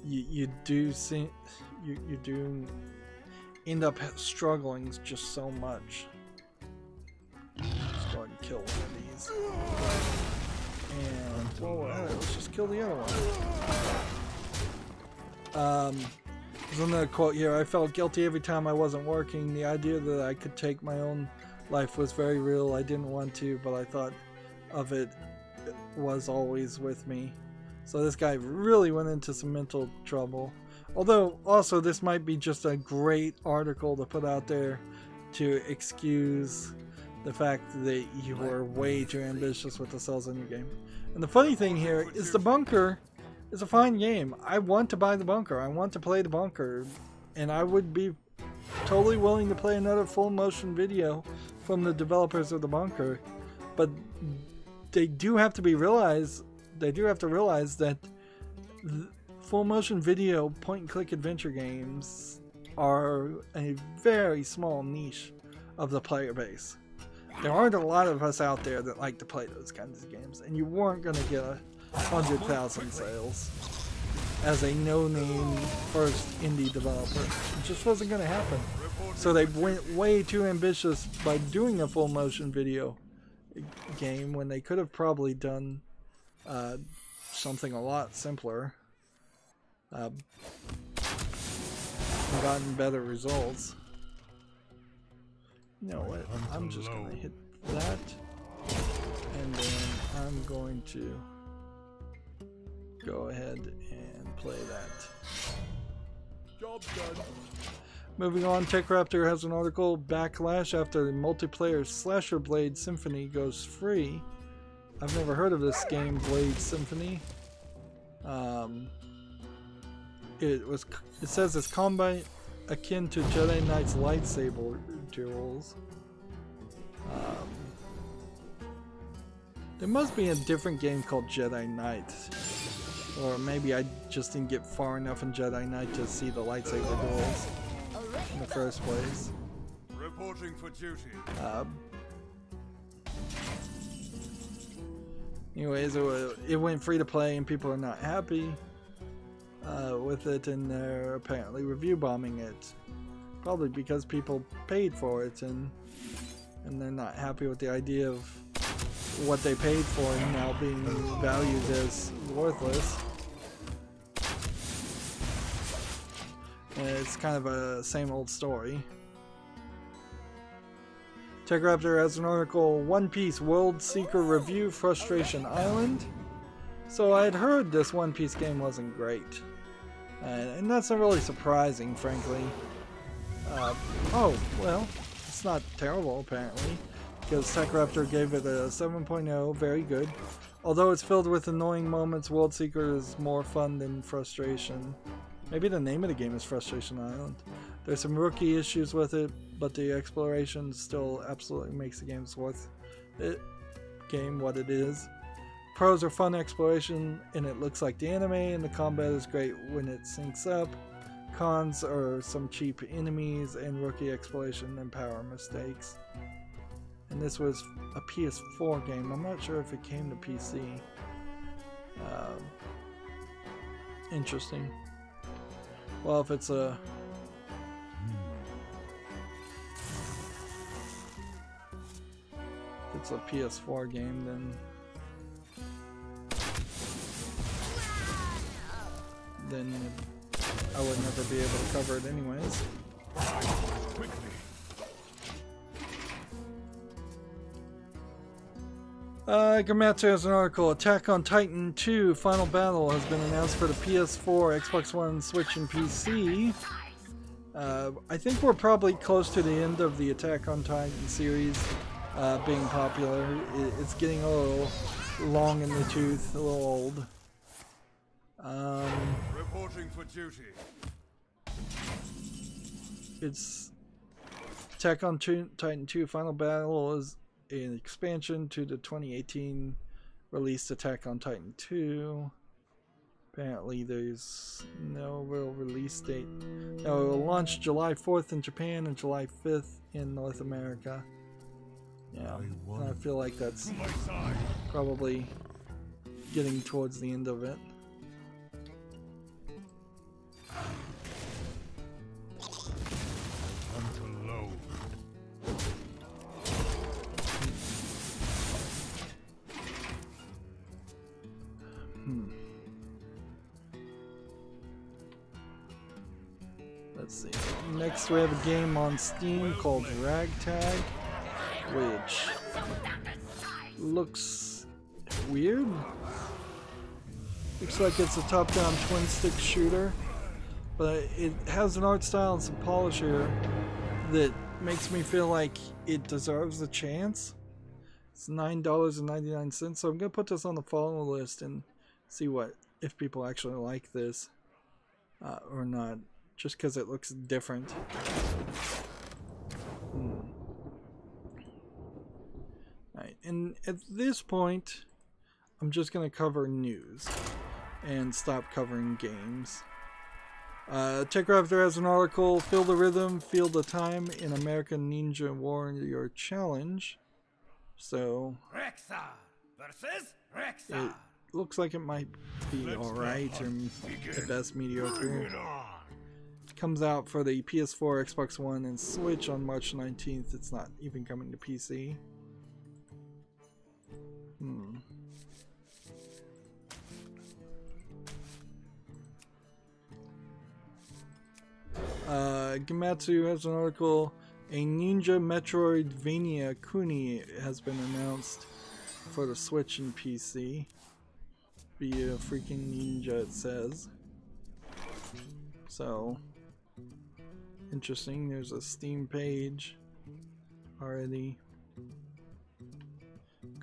you do end up struggling just so much. Let's go ahead and kill one of these. And let's just kill the other one. There's another quote here. I felt guilty every time I wasn't working. The idea that I could take my own life was very real. I didn't want to, but I thought of it was always with me. So this guy really went into some mental trouble. Although, also, this might be just a great article to put out there to excuse the fact that you were way too ambitious with the sales in your game. And the funny thing here is The Bunker is a fine game. I want to buy The Bunker. I want to play The Bunker. And I would be totally willing to play another full motion video from the developers of The Bunker. But they do have to realize that full motion video point and click adventure games are a very small niche of the player base. There aren't a lot of us out there that like to play those kinds of games, and you weren't going to get 100,000 sales as a no-name first indie developer. It just wasn't going to happen. So they went way too ambitious by doing a full motion video game when they could have probably done something a lot simpler and gotten better results. You know what? I'm just going to hit that, and then I'm going to go ahead and play that. Job done. Moving on, TechRaptor has an article, Backlash after the multiplayer Slasher Blade Symphony goes free. I've never heard of this game, Blade Symphony. It says it's combat akin to Jedi Knight's lightsaber duels. There must be a different game called Jedi Knight. Or maybe I just didn't get far enough in Jedi Knight to see the lightsaber duels in the first place. Reporting for duty. Anyways, it went free to play and people are not happy with it, and they're apparently review bombing it. Probably because people paid for it and they're not happy with the idea of what they paid for and now being valued as worthless. And it's kind of a same old story. TechRaptor has an article, One Piece World Seeker Review Frustration Island. So I had heard this One Piece game wasn't great. And that's not really surprising, frankly. Oh, well, it's not terrible, apparently. Because TechRaptor gave it a 7.0, very good. Although it's filled with annoying moments, World Seeker is more fun than Frustration. Maybe the name of the game is Frustration Island. There's some rookie issues with it, but the exploration still absolutely makes the game's worth it. Game what it is. Pros are fun exploration, and it looks like the anime, and the combat is great when it syncs up. Cons are some cheap enemies and rookie exploration and power mistakes. And this was a PS4 game. I'm not sure if it came to PC. Interesting. Well, if it's a PS4 game, then I would never be able to cover it anyways. Gamatsu has an article. Attack on Titan 2 Final Battle has been announced for the PS4, Xbox One, Switch, and PC. I think we're probably close to the end of the Attack on Titan series being popular. It's getting a little long in the tooth, a little old. Reporting for duty. It's Attack on Titan 2 Final Battle is an expansion to the 2018 released Attack on Titan 2. Apparently there's no real release date. No, it will launch July 4th in Japan and July 5th in North America. Yeah, I feel like that's probably getting towards the end of it. Let's see. Next we have a game on Steam called Ragtag, which looks weird. Looks like it's a top-down twin-stick shooter, but it has an art style and some polish here that makes me feel like it deserves a chance. It's $9.99, so I'm gonna put this on the follow list and see if people actually like this or not, just because it looks different. Alright, and at this point, I'm just gonna cover news and stop covering games. TechRaptor has an article, Feel the Rhythm, Feel the Time in American Ninja Warrior Challenge. So, Rexar versus Rexar. it looks like it might be alright, or at best mediocre. It comes out for the PS4, Xbox One, and Switch on March 19th. It's not even coming to PC. Gamatsu has an article, a Ninja Metroidvania Kuni has been announced for the Switch and PC. Be a freaking ninja, it says. So, interesting. There's a Steam page already.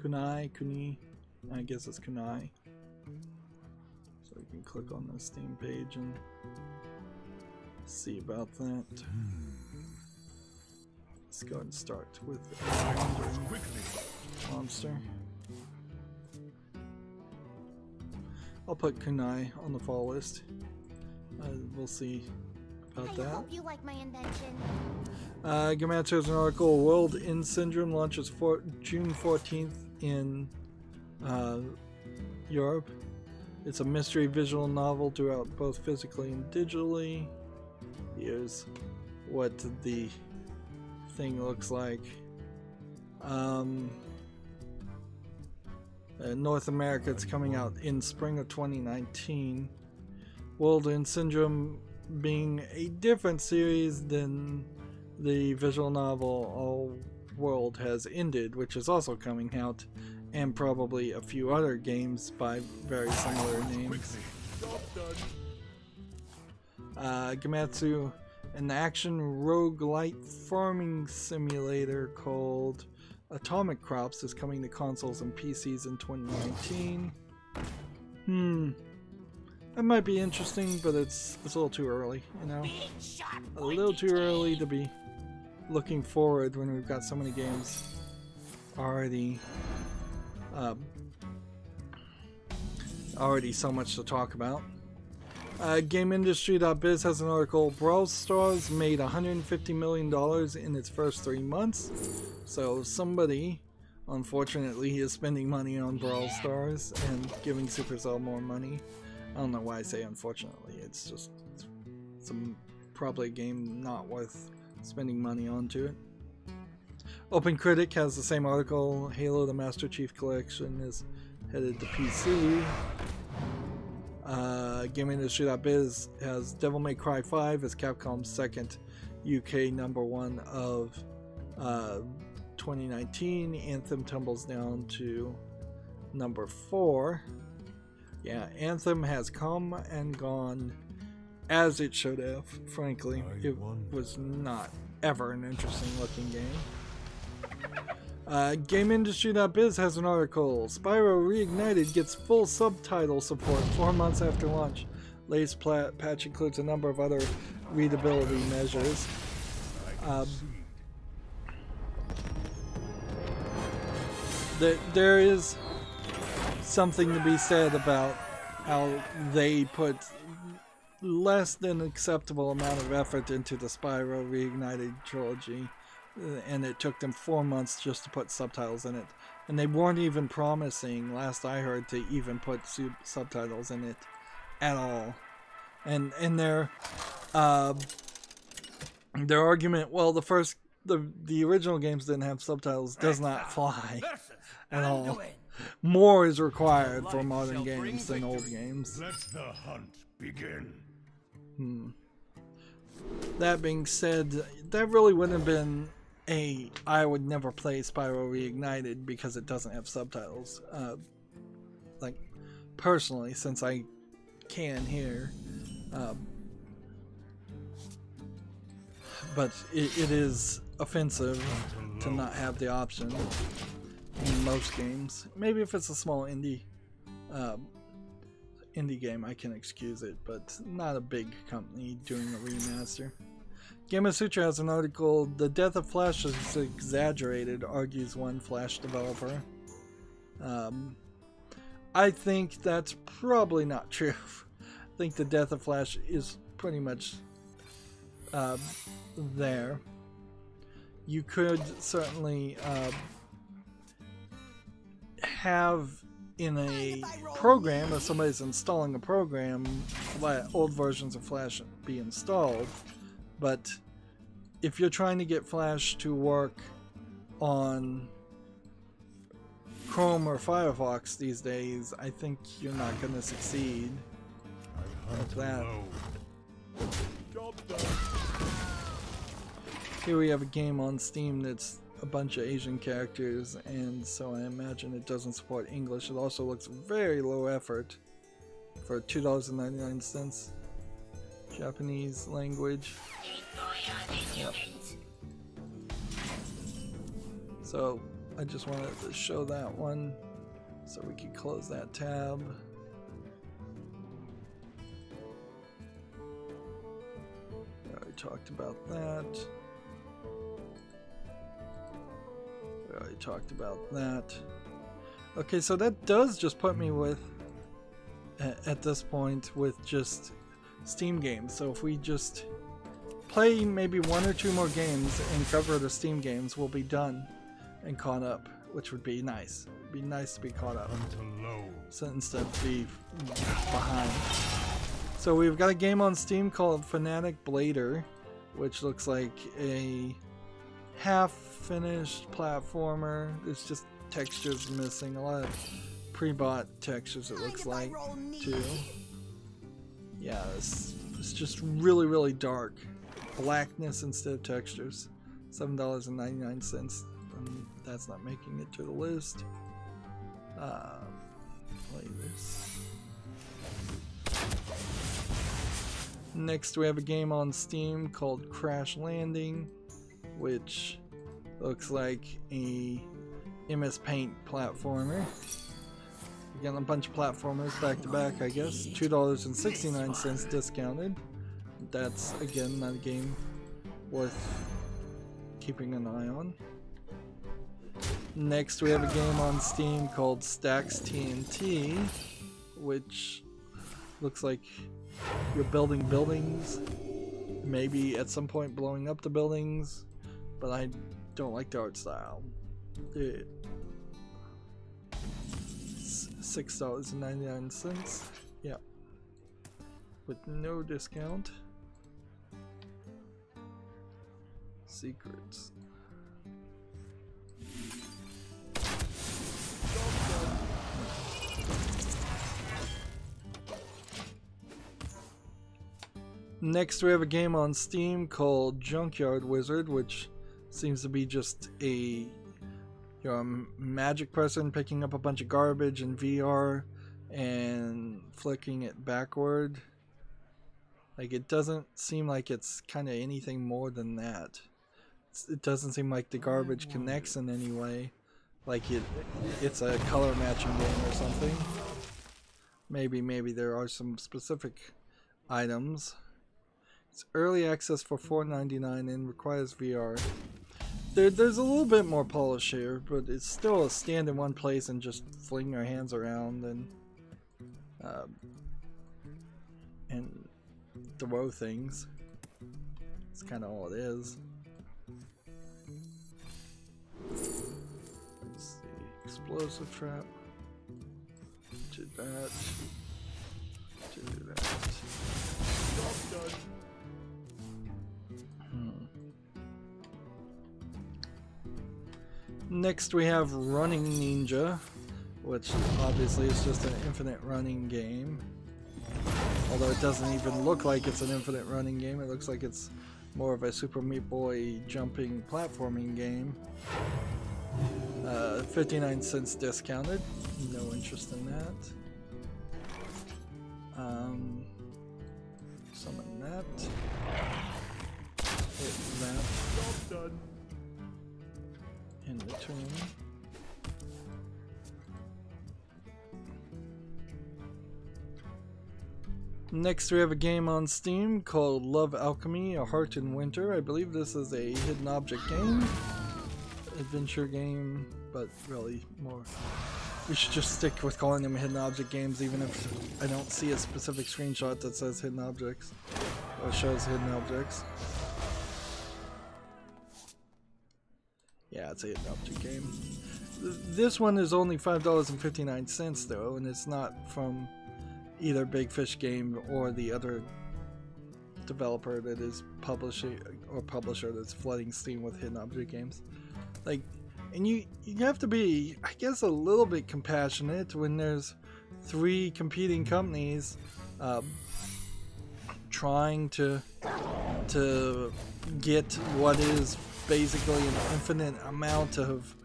Kuni, I guess it's Kunai. So you can click on the Steam page and see about that. Let's go ahead and start with Monster. I'll put Kunai on the fall list. We'll see about that. I hope you like my invention. Gamatsu has an article, World End Syndrome launches June 14th in Europe. It's a mystery visual novel due out both physically and digitally. Here's what the thing looks like. North America, it's coming out in spring of 2019. World End Syndrome being a different series than the visual novel All World Has Ended, which is also coming out, and probably a few other games by very similar names. Gamatsu, an action roguelite farming simulator called Atomic Crops is coming to consoles and PCs in 2019. That might be interesting, but it's a little too early, you know? A little too early to be looking forward when we've got so many games already so much to talk about. GameIndustry.biz has an article. Brawl Stars made $150 million in its first 3 months. So somebody, unfortunately, is spending money on Brawl Stars and giving Supercell more money. I don't know why I say unfortunately. It's just probably a game not worth spending money onto it. OpenCritic has the same article. Halo the Master Chief Collection is headed to PC. GameIndustry.biz has Devil May Cry 5 as Capcom's second UK #1 of 2019. Anthem tumbles down to number 4. Yeah, Anthem has come and gone as it should have. Frankly, it was not ever an interesting looking game. GameIndustry.biz has an article. Spyro Reignited gets full subtitle support 4 months after launch. Latest patch includes a number of other readability measures. There is something to be said about how they put less than acceptable amount of effort into the Spyro Reignited trilogy. And it took them 4 months just to put subtitles in it. And they weren't even promising, last I heard, to even put subtitles in it at all. And their argument, well, the original games didn't have subtitles, does not fly at all. More is required for modern games than old games. Let the hunt begin. That being said, that really wouldn't have been I would never play Spyro Reignited because it doesn't have subtitles. Like, personally, since I can here. But it is offensive to not have the option in most games. Maybe if it's a small indie game, I can excuse it, but not a big company doing a remaster. Gamasutra has an article. The death of Flash is exaggerated, argues one Flash developer. I think that's probably not true. I think the death of Flash is pretty much there. You could certainly have in a program, if somebody's installing a program, old versions of Flash be installed. But if you're trying to get Flash to work on Chrome or Firefox these days, I think you're not going to succeed with that. Here we have a game on Steam that's a bunch of Asian characters, and so I imagine it doesn't support English. It also looks very low effort for $2.99. Japanese language. Yep. So I just wanted to show that one so we can close that tab. We already talked about that. We already talked about that. Okay, so that does just put me with, at this point, with just Steam games. So if we just play maybe 1 or 2 more games and cover the Steam games, we'll be done and caught up, which would be nice. It'd be nice to be caught up, so instead of be behind. So we've got a game on Steam called Fanatic Blader, which looks like a half-finished platformer. There's just textures missing, a lot of pre-bought textures it looks like too. Yeah, it's just really, really dark. Blackness instead of textures. $7.99. That's not making it to the list. Play this. Next we have a game on Steam called Crash Landing, which looks like a MS Paint platformer. Again, a bunch of platformers back to back, I guess. $2.69 discounted. That's, again, not a game worth keeping an eye on. Next, we have a game on Steam called Stacks TNT, which looks like you're building buildings, maybe at some point blowing up the buildings, but I don't like the art style. $6.99, yeah, with no discount. Secrets. Next, we have a game on Steam called Junkyard Wizard, which seems to be just a magic person picking up a bunch of garbage in VR and flicking it backward. Like, it doesn't seem like it's kind of anything more than that. It doesn't seem like the garbage connects in any way. Like it's a color matching game or something. Maybe there are some specific items. It's early access for $4.99 and requires VR. There's a little bit more polish here, but it's still a stand in one place and just fling your hands around and throw things. It's kind of all it is. Let's see. Explosive trap. Did that. Did that. Done. Next we have Running Ninja, which obviously is just an infinite running game. Although it doesn't even look like it's an infinite running game, it looks like it's more of a Super Meat Boy jumping platforming game. 59 cents discounted, no interest in that. Summon that. Hit that. Done. In between. Next we have a game on Steam called Love Alchemy, A Heart in Winter. I believe this is a hidden object game. Adventure game, but really more. We should just stick with calling them hidden object games, even if I don't see a specific screenshot that says hidden objects or shows hidden objects. Yeah, it's a hidden object game. This one is only $5.59 though, and it's not from either Big Fish Game or the other developer that is publishing or publisher that's flooding Steam with hidden object games. Like, and you have to be, I guess, a little bit compassionate when there's three competing companies trying to get what is basically an infinite amount of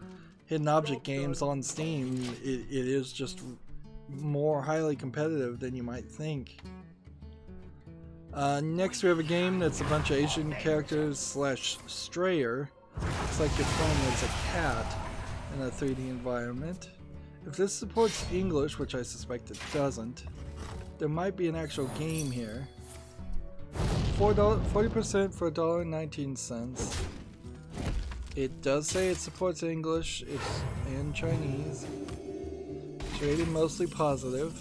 hidden object games on Steam. It is just more highly competitive than you might think. Next we have a game that's a bunch of Asian characters slash strayer. Looks like you're playing as a cat in a 3D environment. If this supports English, which I suspect it doesn't, there might be an actual game here. 40% for $1.19. It does say it supports English, it's in Chinese. It's rated mostly positive.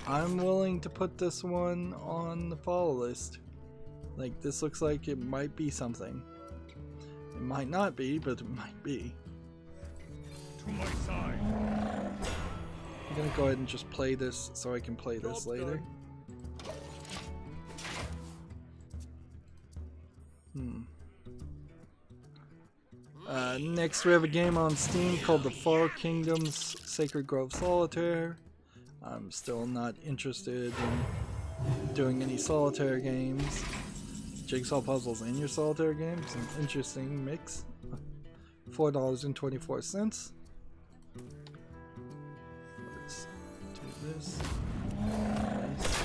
I'm willing to put this one on the follow list. Like, this looks like it might be something. It might not be, but it might be. To my side. I'm gonna go ahead and just play this so I can play this later. Next we have a game on Steam called The Far Kingdoms Sacred Grove Solitaire. I'm still not interested in doing any solitaire games. Jigsaw puzzles in your solitaire games, an interesting mix. $4.24. Let's do this. Nice.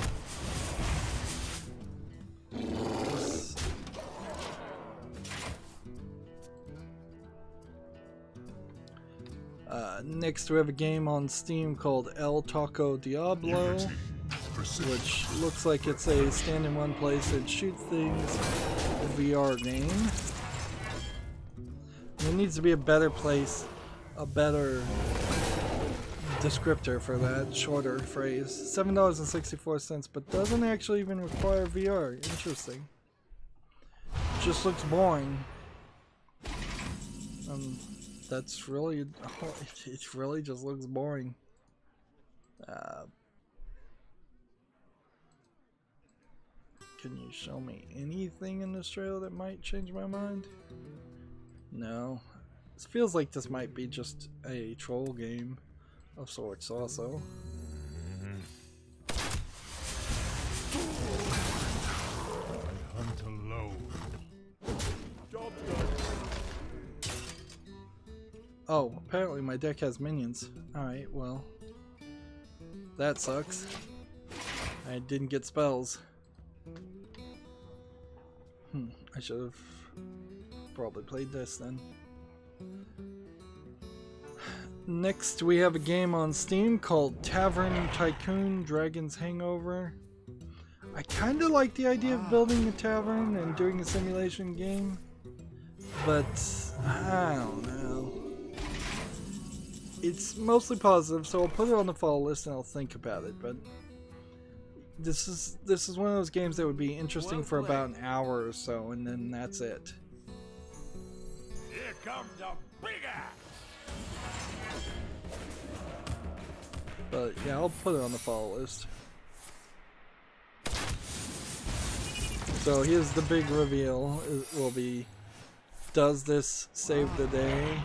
Next we have a game on Steam called El Taco Diablo, which looks like it's a stand in one place and shoot things VR game. There needs to be a better place, a better descriptor for that, shorter phrase. $7.64, but doesn't actually even require VR. Interesting. Just looks boring. That's really, it really just looks boring. Can you show me anything in this trailer that might change my mind? No. This feels like this might be just a troll game of sorts also. Hunt alone. Oh, apparently my deck has minions. Alright, well. That sucks. I didn't get spells. I should have probably played this then. Next we have a game on Steam called Tavern Tycoon Dragon's Hangover. I kinda like the idea of building a tavern and doing a simulation game, but I don't know. It's mostly positive, so I'll put it on the follow list and I'll think about it, but this is one of those games that would be interesting for about an hour or so, and then that's it. Here comes the big axe. But yeah, I'll put it on the follow list. So here's the big reveal. It will be, does this save the day?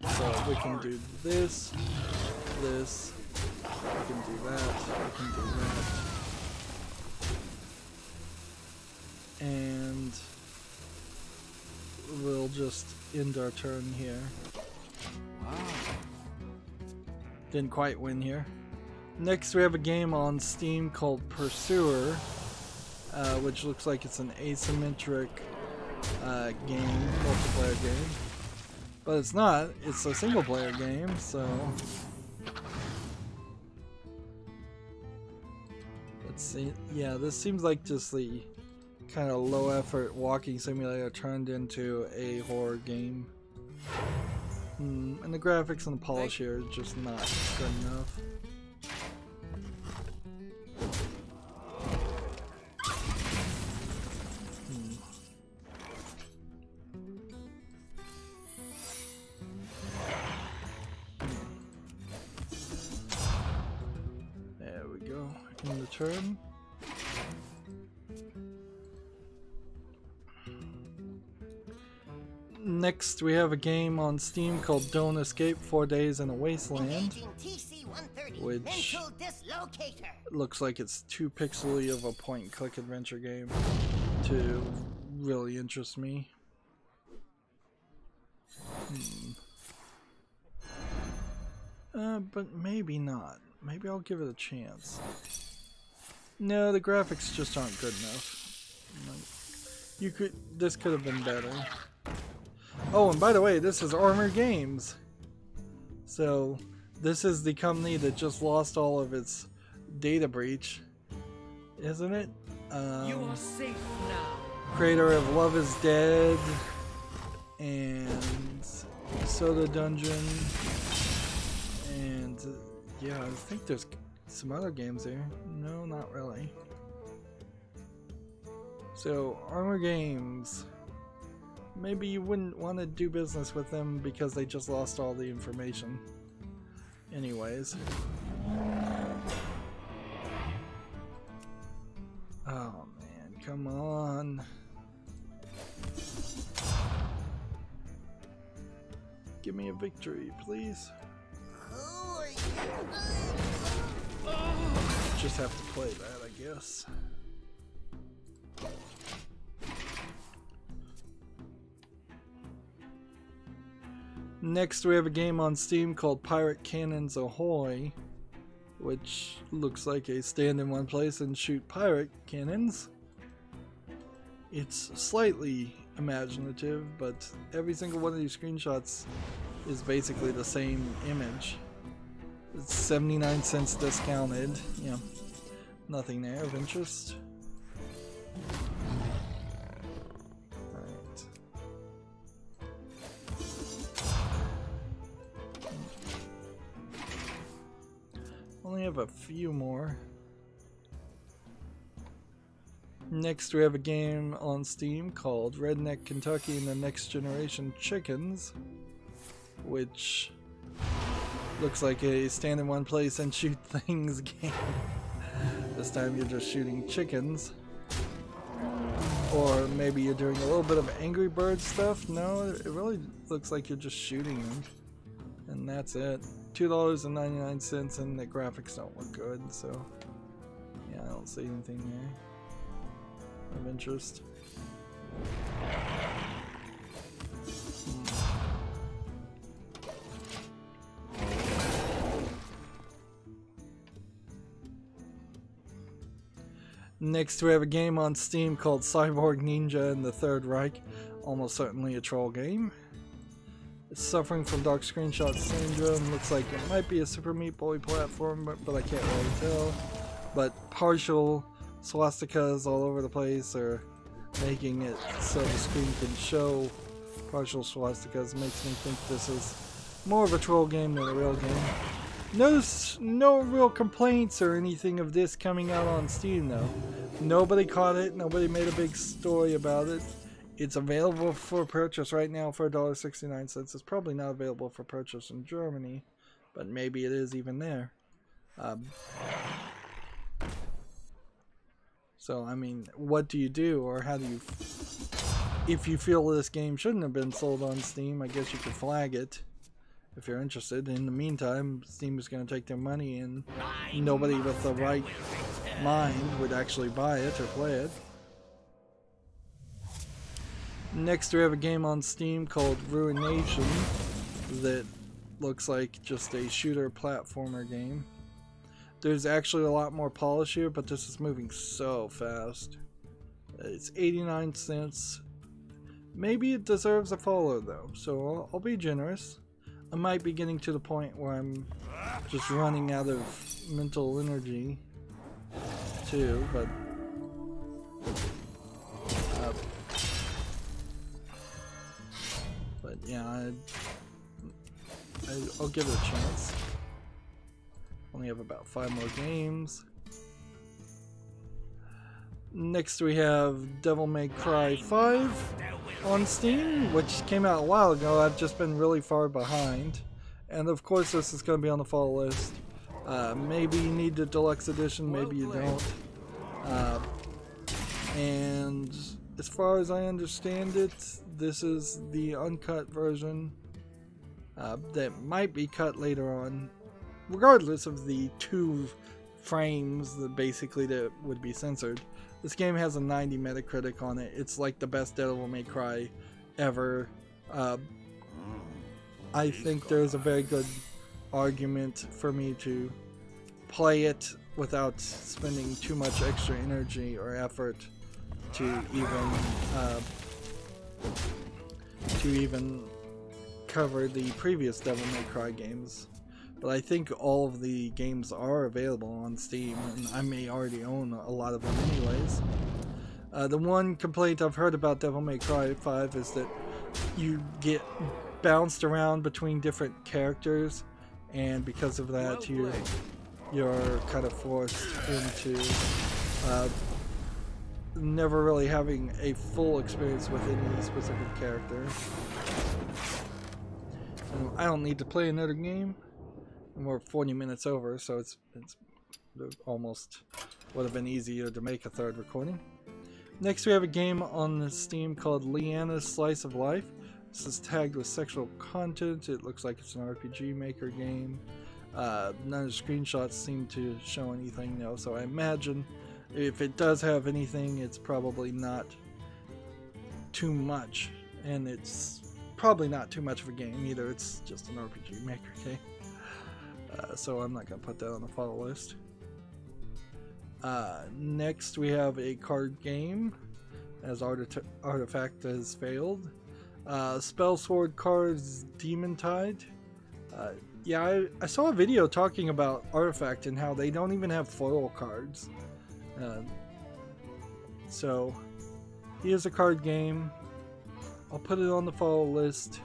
So we can do this, this, we can do that, we can do that. And we'll just end our turn here. Wow. Didn't quite win here. Next we have a game on Steam called Pursuer, which looks like it's an asymmetric game, multiplayer game. But it's not, it's a single player game, so let's see. Yeah, this seems like just the kind of low effort walking simulator turned into a horror game. And the graphics and the polish here is just not good enough. Turn. Next we have a game on Steam called Don't Escape 4 Days in a Wasteland, which looks like it's too pixely of a point and click adventure game to really interest me. But maybe not. Maybe I'll give it a chance. No, the graphics just aren't good enough. This could have been better. Oh, and by the way, this is Armor Games. So, this is the company that just lost all of its data breach, isn't it? You are safe now. Creator of Love is Dead and Soda Dungeon, and yeah, I think there's some other games there. No, not really. So, Armor Games. Maybe you wouldn't want to do business with them because they just lost all the information. Anyways. Oh man, come on. Give me a victory, please. just have to play that, I guess. Next, we have a game on Steam called Pirate Cannons Ahoy, which looks like a stand in one place and shoot pirate cannons. It's slightly imaginative, but every single one of these screenshots is basically the same image. It's 79 cents discounted. Yeah, nothing there of interest. Alright. Only have a few more. Next, we have a game on Steam called Redneck Kentucky and the Next Generation Chickens, which looks like a stand in one place and shoot things game. This time you're just shooting chickens. Or maybe you're doing a little bit of Angry Bird stuff. No, it really looks like you're just shooting them. And that's it. $2.99, and the graphics don't look good, so yeah, I don't see anything there of interest. Next, we have a game on Steam called Cyborg Ninja and the Third Reich, almost certainly a troll game. It's suffering from dark screenshot syndrome. Looks like it might be a Super Meat Boy platform, but I can't really tell. But partial swastikas all over the place are making it so the screen can show partial swastikas. Makes me think this is more of a troll game than a real game. No real complaints or anything of this coming out on Steam though. Nobody caught it, nobody made a big story about it. It's available for purchase right now for $1.69. It's probably not available for purchase in Germany, but maybe it is even there. So, I mean, what do you do, or how do you... If you feel this game shouldn't have been sold on Steam, I guess you could flag it if you're interested. In the meantime, Steam is going to take their money, and nobody with the right mind would actually buy it or play it. Next, we have a game on Steam called Ruination that looks like just a shooter platformer game. There's actually a lot more polish here, but this is moving so fast. It's 89 cents. Maybe it deserves a follow though, so I'll be generous. I might be getting to the point where I'm just running out of mental energy too, but yeah, I'll give it a chance. Only have about 5 more games. Next we have Devil May Cry 5 on Steam, which came out a while ago. I've just been really far behind. And of course this is going to be on the fall list. Maybe you need the deluxe edition, maybe you don't. And as far as I understand it, this is the uncut version that might be cut later on. Regardless of the 2 frames that basically that would be censored, this game has a 90 Metacritic on it. It's like the best Devil May Cry ever. I think there's a very good argument for me to play it without spending too much extra energy or effort to even cover the previous Devil May Cry games. But I think all of the games are available on Steam, and I may already own a lot of them anyways. The one complaint I've heard about Devil May Cry 5 is that you get bounced around between different characters, and because of that you're kind of forced into never really having a full experience with any specific character. And I don't need to play another game. We're 40 minutes over, so it's almost would have been easier to make a third recording. Next, we have a game on Steam called Leanna's Slice of Life. This is tagged with sexual content. It looks like it's an RPG Maker game. None of the screenshots seem to show anything though, so I imagine if it does have anything, it's probably not too much, and it's probably not too much of a game either. It's just an RPG Maker, okay? So I'm not going to put that on the follow list. Next we have a card game, as Artifact has failed. Spell Sword cards, Demon Tide. Yeah, I saw a video talking about Artifact and how they don't even have foil cards. So here's a card game. I'll put it on the follow list,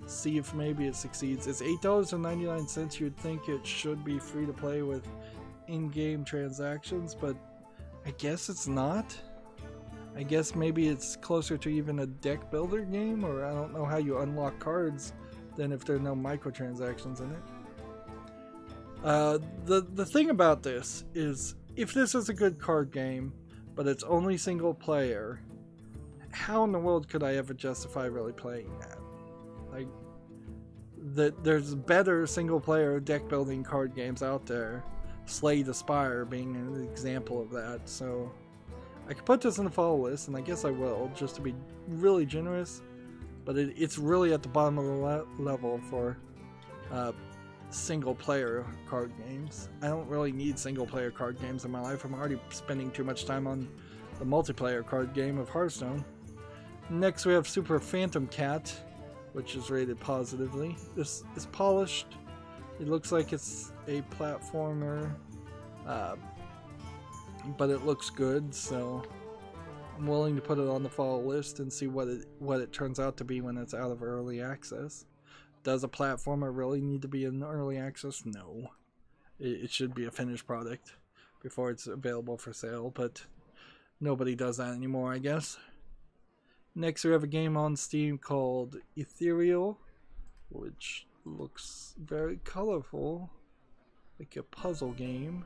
see if maybe it succeeds. It's $8.99. You'd think it should be free to play with in-game transactions, but I guess it's not. I guess maybe it's closer to even a deck builder game, or I don't know how you unlock cards than if there are no microtransactions in it. The thing about this is, if this is a good card game, but it's only single player, how in the world could I ever justify really playing that? Like, there's better single player deck building card games out there, Slay the Spire being an example of that, so I could put this in the follow list, and I guess I will, just to be really generous, but it's really at the bottom of the level for single player card games. I don't really need single player card games in my life. I'm already spending too much time on the multiplayer card game of Hearthstone. Next we have Super Phantom Cat, which is rated positively. This is polished. It looks like it's a platformer, but it looks good, so I'm willing to put it on the follow list and see what it turns out to be when it's out of early access. Does a platformer really need to be in early access? No. It should be a finished product before it's available for sale, but nobody does that anymore, I guess. Next we have a game on Steam called Ethereal, which looks very colorful, like a puzzle game.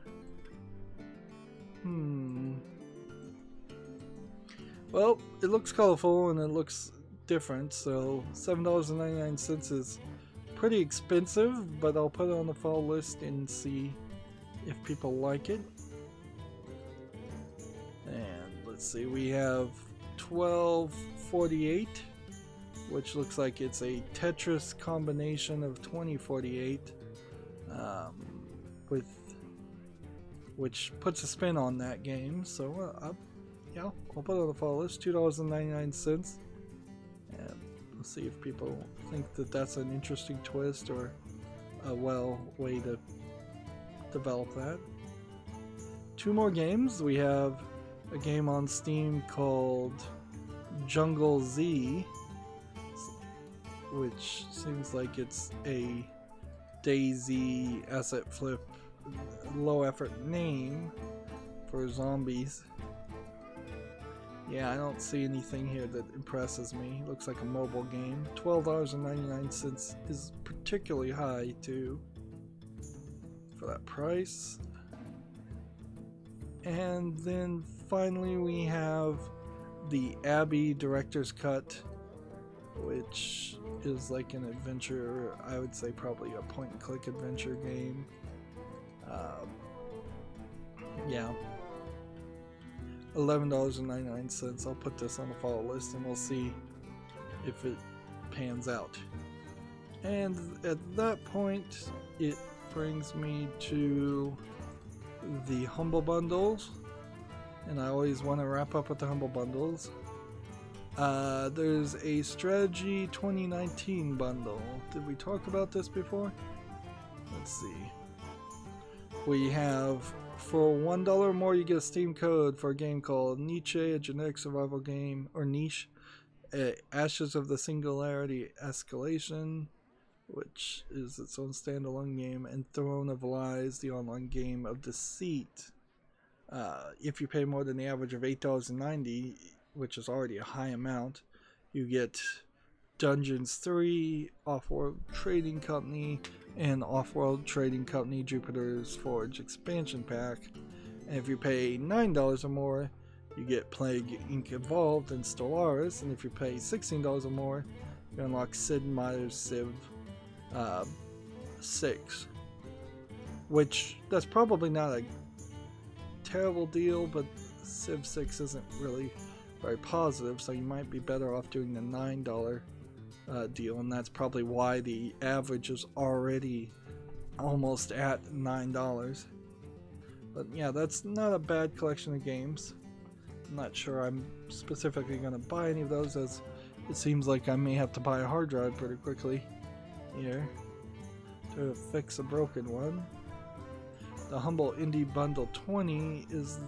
Well, it looks colorful and it looks different, so $7.99 is pretty expensive, but I'll put it on the follow list and see if people like it. And let's see, we have 1248, which looks like it's a Tetris combination of 2048, which puts a spin on that game. So yeah, I'll put it on the follow list. $2.99, and we'll see if people think that that's an interesting twist or a way to develop that. Two more games. We have a game on Steam called Jungle Z, which seems like it's a DayZ asset flip, low effort name for zombies. Yeah, I don't see anything here that impresses me. Looks like a mobile game. $12.99 is particularly high too for that price. And then finally we have the Abbey Director's Cut, which is like an adventure, I would say probably a point and click adventure game. Yeah, $11.99. I'll put this on the follow list and we'll see if it pans out. And at that point it brings me to the Humble Bundles, and I always want to wrap up with the Humble Bundles. There's a Strategy 2019 bundle. Did we talk about this before? Let's see. We have, for $1 more you get a Steam code for a game called Nietzsche, a genetic survival game, or Niche, Ashes of the Singularity Escalation, which is its own standalone game, and Throne of Lies, the online game of deceit. If you pay more than the average of $8.90, which is already a high amount, you get Dungeons 3, Offworld Trading Company, and Offworld Trading Company Jupiter's Forge expansion pack. And if you pay $9 or more, you get Plague Inc. Evolved and Stellaris, and if you pay $16 or more, you unlock Sid Meier's Civ 6. which that's probably not a terrible deal, but Civ 6 isn't really very positive, so you might be better off doing the $9 deal, and that's probably why the average is already almost at $9. But yeah, that's not a bad collection of games. I'm not sure I'm specifically going to buy any of those, as it seems like I may have to buy a hard drive pretty quickly here to fix a broken one. The Humble Indie Bundle 20 is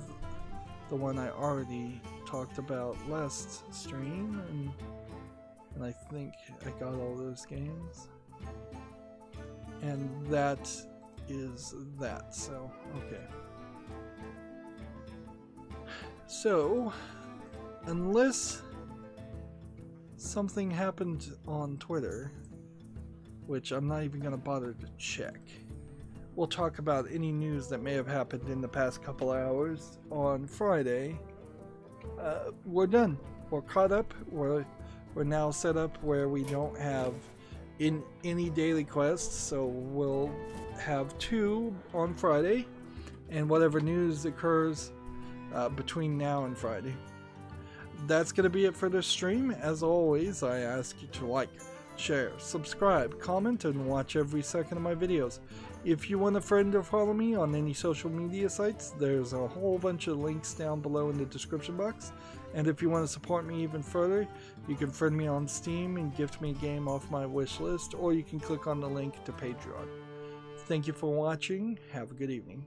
the one I already talked about last stream, and I think I got all those games. And that is that, so okay. So, unless something happened on Twitter, which I'm not even going to bother to check, we'll talk about any news that may have happened in the past couple hours on Friday. We're done. We're caught up. We're now set up where we don't have in any daily quests, so we'll have 2 on Friday, and whatever news occurs between now and Friday. That's going to be it for this stream. As always, I ask you to like, share, subscribe, comment, and watch every second of my videos. If you want a friend or follow me on any social media sites, there's a whole bunch of links down below in the description box. And if you want to support me even further, you can friend me on Steam and gift me a game off my wish list, or you can click on the link to Patreon. Thank you for watching. Have a good evening.